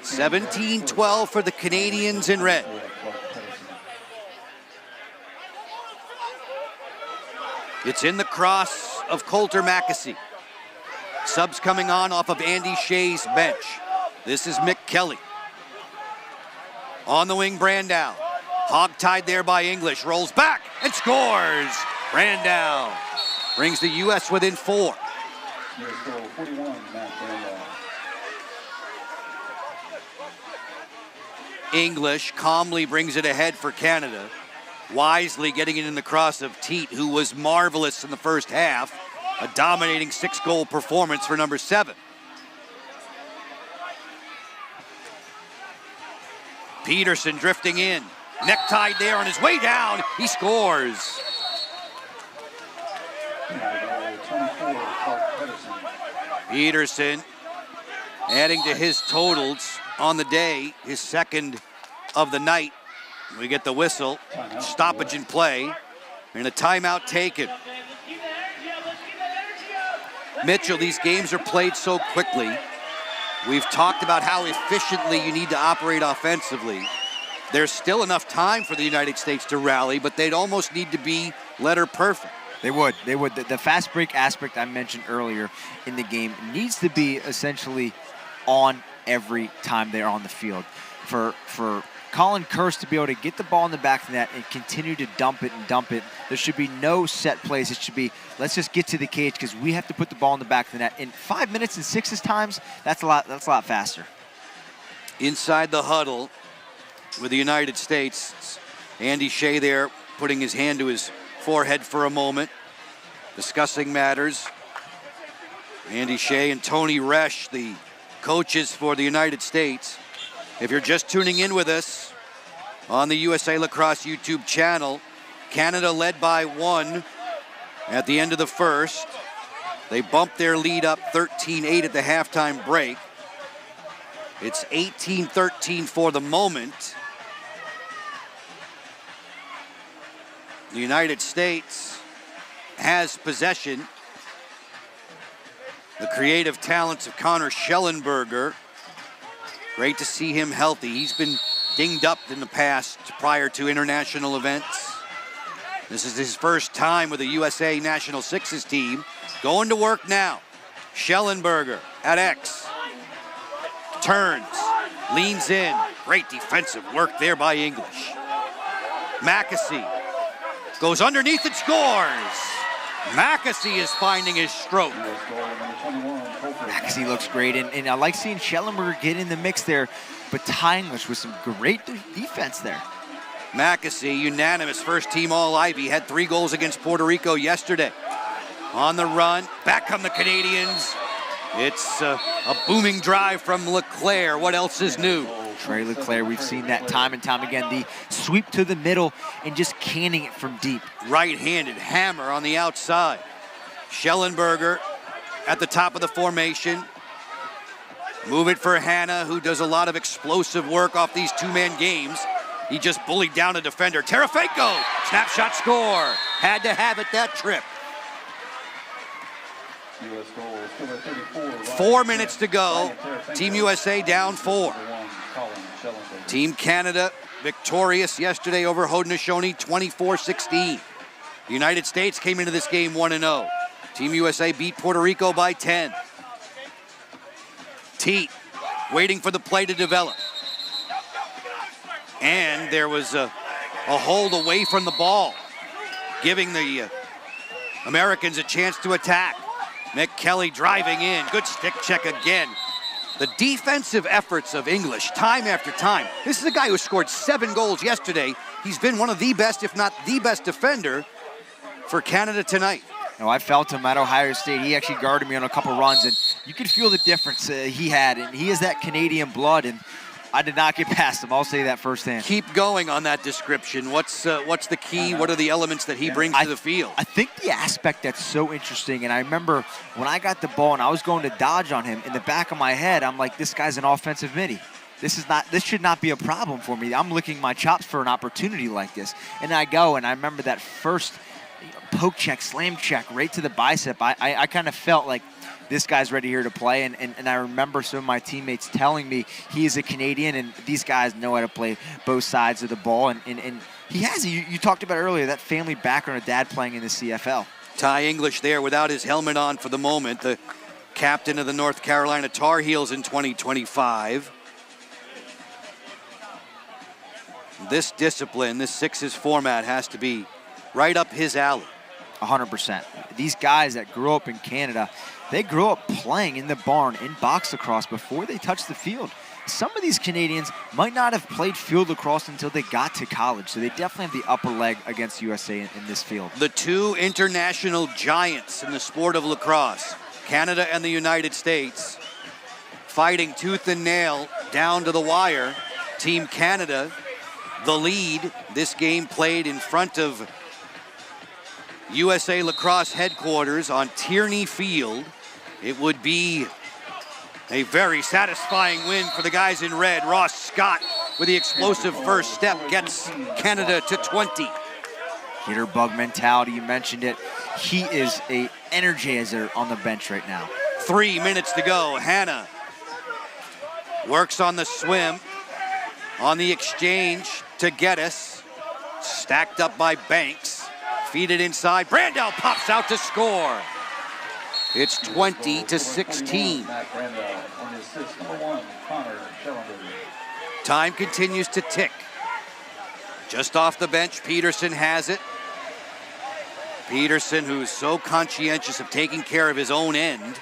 17-12 for the Canadians in red. It's in the cross of Coulter Mackesy. Subs coming on off of Andy Shea's bench. This is Mick Kelly. On the wing, Brandow. Hog-tied there by English. Rolls back and scores. Brandow brings the U.S. within 4. English calmly brings it ahead for Canada. Wisely getting it in the cross of Teat, who was marvelous in the first half. A dominating 6-goal performance for number 7. Peterson drifting in. Neck-tied there on his way down. He scores. Peterson adding to his totals on the day, his second of the night. We get the whistle, stoppage in play, and a timeout taken. Mitchell, these games are played so quickly. We've talked about how efficiently you need to operate offensively. There's still enough time for the United States to rally, but they'd almost need to be letter perfect. They would. The fast break aspect I mentioned earlier in the game needs to be essentially on every time they're on the field. For Colin Kurse to be able to get the ball in the back of the net and continue to dump it, there should be no set plays. It should be, let's just get to the cage because we have to put the ball in the back of the net. In 5 minutes and 6 times, that's a lot faster. Inside the huddle with the United States, Andy Shea there putting his hand to his forehead for a moment, discussing matters. Andy Shea and Tony Resch, the coaches for the United States. If you're just tuning in with us on the USA Lacrosse YouTube channel, Canada led by 1 at the end of the first. They bumped their lead up 13-8 at the halftime break. It's 18-13 for the moment. The United States has possession. The creative talents of Connor Schellenberger. Great to see him healthy. He's been dinged up in the past prior to international events. This is his first time with the USA National Sixes team. Going to work now. Schellenberger at X. Turns, leans in. Great defensive work there by English. Mackesy goes underneath and scores. Mackesy is finding his stroke. Mackesy looks great, and I like seeing Schellenberger get in the mix there, but Ty English with some great defense there. Mackesy, unanimous first-team All-Ivy, had 3 goals against Puerto Rico yesterday. On the run, back come the Canadians. It's a booming drive from Leclerc. What else is new? Trey Leclerc, we've seen that time and time again. The sweep to the middle and just canning it from deep. Right-handed hammer on the outside. Schellenberger at the top of the formation. Move it for Hanna, who does a lot of explosive work off these two-man games. He just bullied down a defender. Terefeco, snapshot score. Had to have it that trip. 4 minutes to go. Team USA down 4. Team Canada victorious yesterday over Haudenosaunee 24-16. The United States came into this game 1-0. Team USA beat Puerto Rico by 10. Teat waiting for the play to develop. And there was a hold away from the ball, giving the Americans a chance to attack. McKelly driving in, good stick check again. The defensive efforts of English, time after time. This is a guy who scored 7 goals yesterday. He's been one of the best, if not the best defender for Canada tonight. You know, I felt him at Ohio State. He actually guarded me on a couple runs, and you could feel the difference he had. And he has that Canadian blood, and I did not get past him. I'll say that firsthand. Keep going on that description. What's the key? What are the elements that he brings to the field? I think the aspect that's so interesting, and I remember when I got the ball and I was going to dodge on him, in the back of my head, I'm like, this guy's an offensive midi. This should not be a problem for me. I'm licking my chops for an opportunity like this. And I go, and I remember that first poke check, slam check, right to the bicep. I kind of felt like, this guy's ready here to play, and I remember some of my teammates telling me he is a Canadian, and these guys know how to play both sides of the ball, and he has. You talked about earlier, that family background of dad playing in the CFL. Ty English there without his helmet on for the moment, the captain of the North Carolina Tar Heels in 2025. This discipline, this sixes format has to be right up his alley. 100%. These guys that grew up in Canada, they grew up playing in the barn in box lacrosse before they touched the field. Some of these Canadians might not have played field lacrosse until they got to college, so they definitely have the upper leg against USA in this field. The two international giants in the sport of lacrosse, Canada and the United States, fighting tooth and nail down to the wire. Team Canada, the lead. This game played in front of USA Lacrosse headquarters on Tierney Field. It would be a very satisfying win for the guys in red. Ross Scott with the explosive first step gets Canada to 20. Hitter bug mentality, you mentioned it. He is a energizer on the bench right now. 3 minutes to go. Hanna works on the swim, on the exchange to Geddes. Stacked up by Banks. Feed it inside. Brandel pops out to score. It's 20-16. Time continues to tick. Just off the bench, Peterson has it. Peterson, who's so conscientious of taking care of his own end.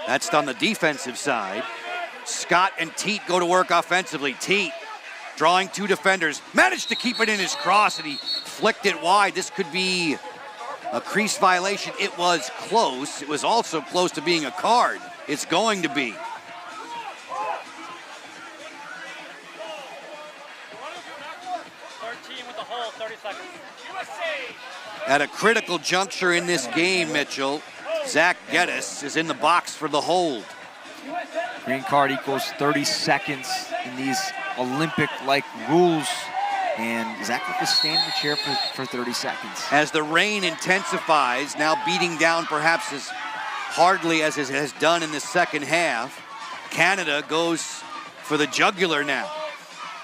That's on the defensive side. Scott and Teat go to work offensively. Teat drawing 2 defenders. Managed to keep it in his cross, and he flicked it wide. This could be a crease violation. It was close. It was also close to being a card. It's going to be. At a critical juncture in this game, Mitchell, Zach Geddes is in the box for the hold. Green card equals 30 seconds in these Olympic-like rules. And Zach will stand in the chair for 30 seconds. As the rain intensifies, now beating down perhaps as hardly as it has done in the second half, Canada goes for the jugular now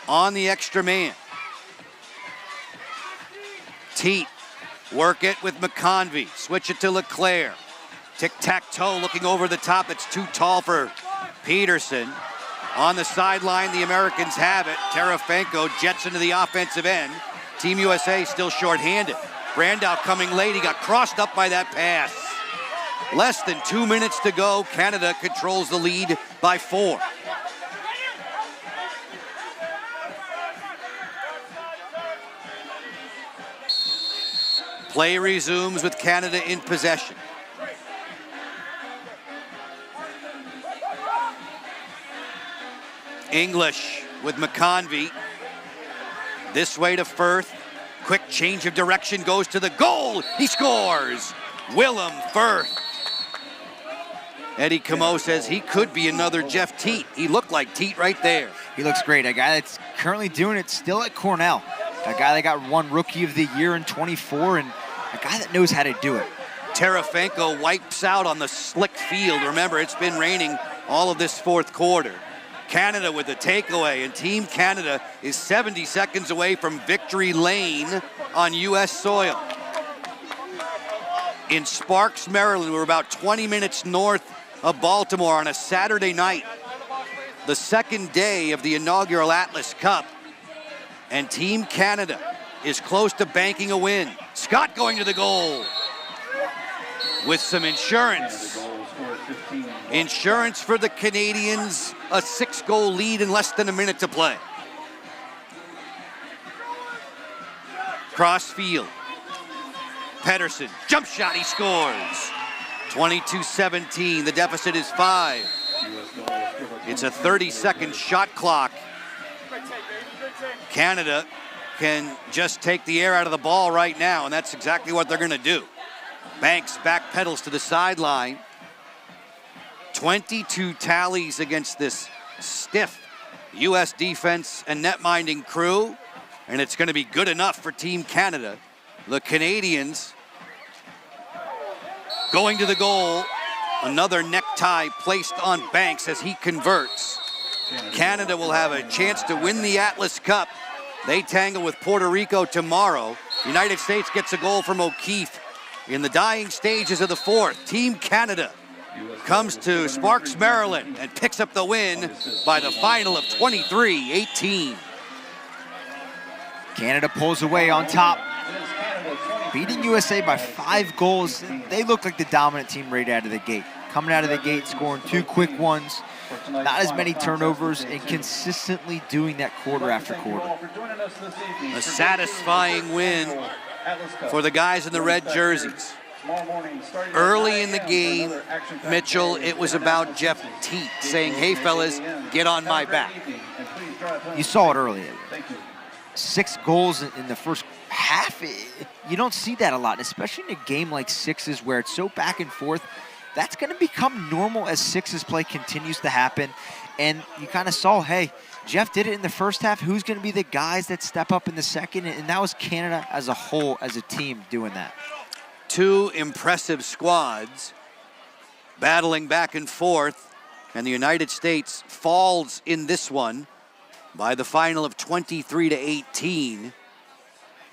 on the extra man. Teat, work it with McConvey. Switch it to Leclerc. Tic-tac-toe looking over the top. It's too tall for Peterson. On the sideline, the Americans have it. Terefenko jets into the offensive end. Team USA still shorthanded. Brandow coming late. He got crossed up by that pass. Less than 2 minutes to go. Canada controls the lead by 4. Play resumes with Canada in possession. English with McConvey. This way to Firth. Quick change of direction, goes to the goal. He scores. Willem Firth. Eddie Camo says he could be another Jeff Teat. He looked like Teat right there. He looks great. A guy that's currently doing it still at Cornell. A guy that got one Rookie of the Year in 24, and a guy that knows how to do it. Terefenko wipes out on the slick field. Remember, it's been raining all of this fourth quarter. Canada with a takeaway, and Team Canada is 70 seconds away from victory lane on U.S. soil. In Sparks, Maryland, we're about 20 minutes north of Baltimore on a Saturday night, the second day of the inaugural Atlas Cup, and Team Canada is close to banking a win. Scott going to the goal with some insurance. Insurance for the Canadians, a 6-goal lead in less than a minute to play. Cross field. Pedersen, jump shot, he scores. 22-17, the deficit is 5. It's a 30-second shot clock. Canada can just take the air out of the ball right now, and that's exactly what they're gonna do. Banks backpedals to the sideline. 22 tallies against this stiff U.S. defense and net-minding crew, and it's going to be good enough for Team Canada. The Canadians going to the goal. Another necktie placed on Banks as he converts. Canada will have a chance to win the Atlas Cup. They tangle with Puerto Rico tomorrow. United States gets a goal from O'Keefe in the dying stages of the fourth. Team Canada comes to Sparks, Maryland, and picks up the win by the final of 23-18. Canada pulls away on top, beating USA by 5 goals. They look like the dominant team right out of the gate. Coming out of the gate, scoring 2 quick ones, not as many turnovers, and consistently doing that quarter after quarter. A satisfying win for the guys in the red jerseys. Early in the game, Mitchell, it was about Jeff Teat saying, hey, fellas, get on my back. You saw it earlier. 6 goals in the first half. You don't see that a lot, especially in a game like Sixes where it's so back and forth. That's going to become normal as Sixes play continues to happen. And you kind of saw, hey, Jeff did it in the first half. Who's going to be the guys that step up in the second? And that was Canada as a whole, as a team, doing that. 2 impressive squads battling back and forth, and the United States falls in this one by the final of 23-18.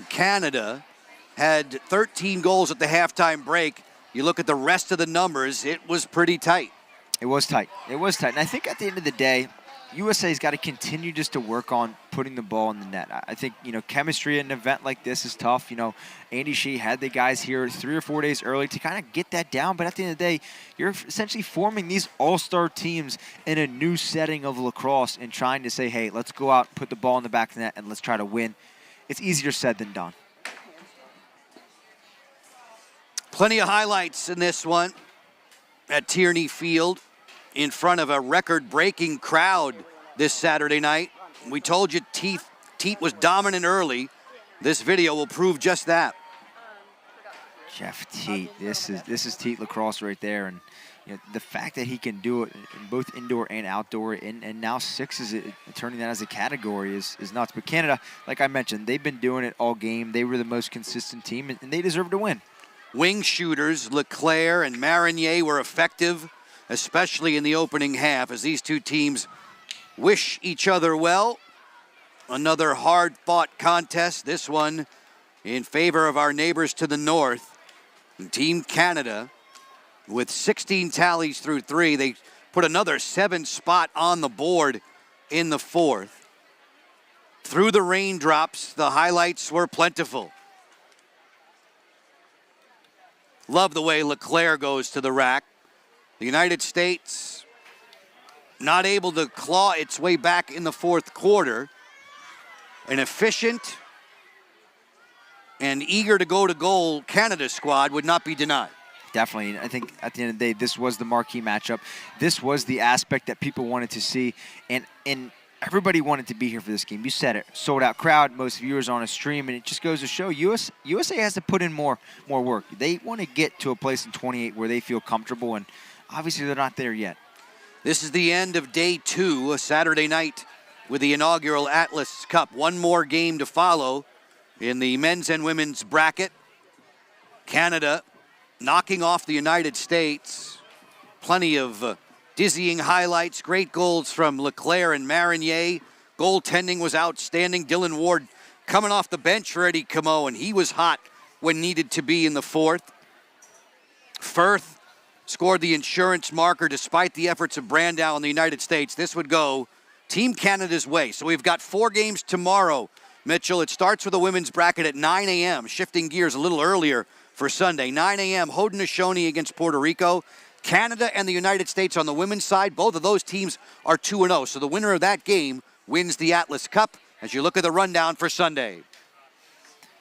Canada had 13 goals at the halftime break. You look at the rest of the numbers, it was pretty tight. It was tight. It was tight. And I think at the end of the day, USA's got to continue just to work on putting the ball in the net. I think, chemistry at an event like this is tough. Andy Shea had the guys here 3 or 4 days early to kind of get that down. But at the end of the day, you're essentially forming these all-star teams in a new setting of lacrosse and trying to say, hey, let's go out, put the ball in the back of the net, and let's try to win. It's easier said than done. Plenty of highlights in this one at Tierney Field in front of a record-breaking crowd this Saturday night. We told you Teat was dominant early. This video will prove just that. Jeff Teat, this is Teat lacrosse right there, and the fact that he can do it in both indoor and outdoor, and now Sixes turning that as a category is nuts. But Canada, like I mentioned, they've been doing it all game. They were the most consistent team, and they deserve to win. Wing shooters Leclerc and Marinier were effective, especially in the opening half, as these two teams wish each other well. Another hard-fought contest, this one in favor of our neighbors to the north. And Team Canada, with 16 tallies through 3, they put another 7 spot on the board in the fourth. Through the raindrops, the highlights were plentiful. Love the way Leclerc goes to the rack. The United States not able to claw its way back in the fourth quarter. An efficient and eager to go to goal Canada squad would not be denied. Definitely. I think at the end of the day, this was the marquee matchup. This was the aspect that people wanted to see, and everybody wanted to be here for this game. You said it. Sold out crowd, most viewers on a stream, and it just goes to show USA has to put in more work. They want to get to a place in 28 where they feel comfortable, and obviously they're not there yet. This is the end of day 2, a Saturday night with the inaugural Atlas Cup. One more game to follow in the men's and women's bracket. Canada knocking off the United States. Plenty of dizzying highlights, great goals from Leclerc and Marinier. Goaltending was outstanding. Dylan Ward coming off the bench for Eddie Camo, and he was hot when needed to be in the fourth. Firth scored the insurance marker despite the efforts of Brandow in the United States. This would go Team Canada's way. So we've got 4 games tomorrow, Mitchell. It starts with a women's bracket at 9 a.m., shifting gears a little earlier for Sunday. 9 a.m., Haudenosaunee against Puerto Rico. Canada and the United States on the women's side, both of those teams are 2-0. So the winner of that game wins the Atlas Cup as you look at the rundown for Sunday.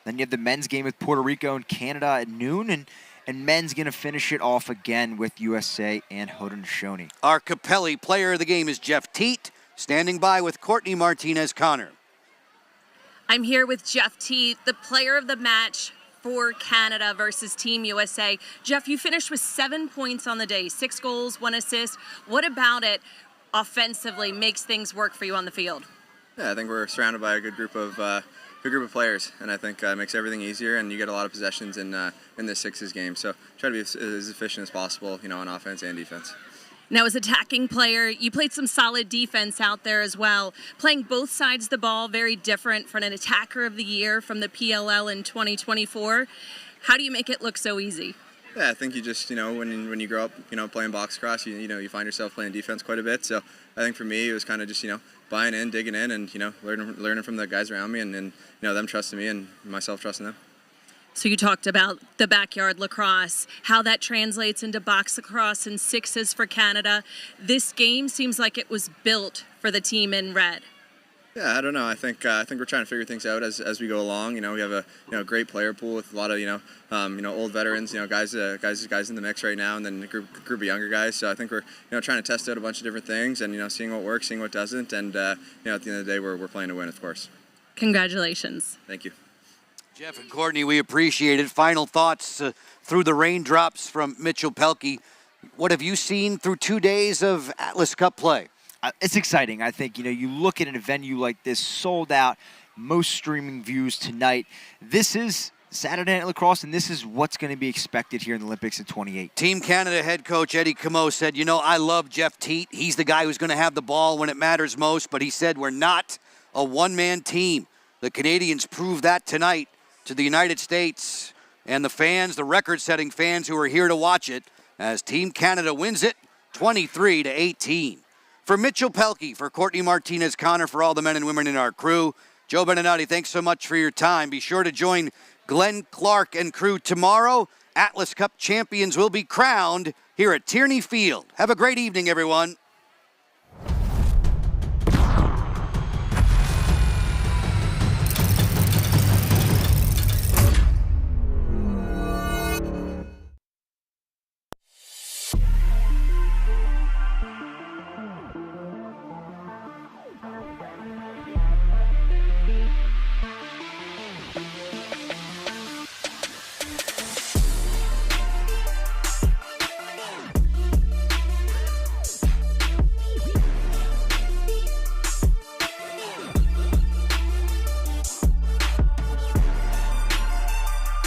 Then you have the men's game with Puerto Rico and Canada at noon, and men's going to finish it off again with USA and Haudenosaunee. Our Capelli player of the game is Jeff Teat, standing by with Courtney Martinez-Connor. I'm here with Jeff Teat, the player of the match for Canada versus Team USA. Jeff, you finished with 7 points on the day, 6 goals, 1 assist. What about it offensively makes things work for you on the field? Yeah, I think we're surrounded by a good group of players, and I think it makes everything easier, and you get a lot of possessions in this Sixes game. So try to be as efficient as possible, on offense and defense. Now, as attacking player, you played some solid defense out there as well. Playing both sides of the ball, very different from an attacker of the year from the PLL in 2024. How do you make it look so easy? Yeah, I think you just, when you grow up, playing box cross, you find yourself playing defense quite a bit. So I think for me, it was kind of just, buying in, digging in, and, learning from the guys around me and them trusting me and myself trusting them. So you talked about the backyard lacrosse, how that translates into box lacrosse and Sixes for Canada. This game seems like it was built for the team in red. Yeah, I don't know. I think we're trying to figure things out as we go along. We have a great player pool with a lot of old veterans, guys in the mix right now, and then a group of younger guys. So I think we're trying to test out a bunch of different things and seeing what works, seeing what doesn't, and at the end of the day, we're playing to win, of course. Congratulations. Thank you. Jeff and Courtney, we appreciate it. Final thoughts through the raindrops from Mitchell Pelkey. What have you seen through 2 days of Atlas Cup play? It's exciting. I think, you look at a venue like this, sold out, most streaming views tonight. This is Saturday Night Lacrosse, and this is what's going to be expected here in the Olympics in 28. Team Canada head coach Eddie Camo said, I love Jeff Teat. He's the guy who's going to have the ball when it matters most, but he said we're not a one-man team. The Canadians proved that tonight to the United States and the fans, the record-setting fans who are here to watch it, as Team Canada wins it 23-18. For Mitchell Pelkey, for Courtney Martinez-Connor, for all the men and women in our crew, Joe Beninati, thanks so much for your time. Be sure to join Glenn Clark and crew tomorrow. Atlas Cup champions will be crowned here at Tierney Field. Have a great evening, everyone.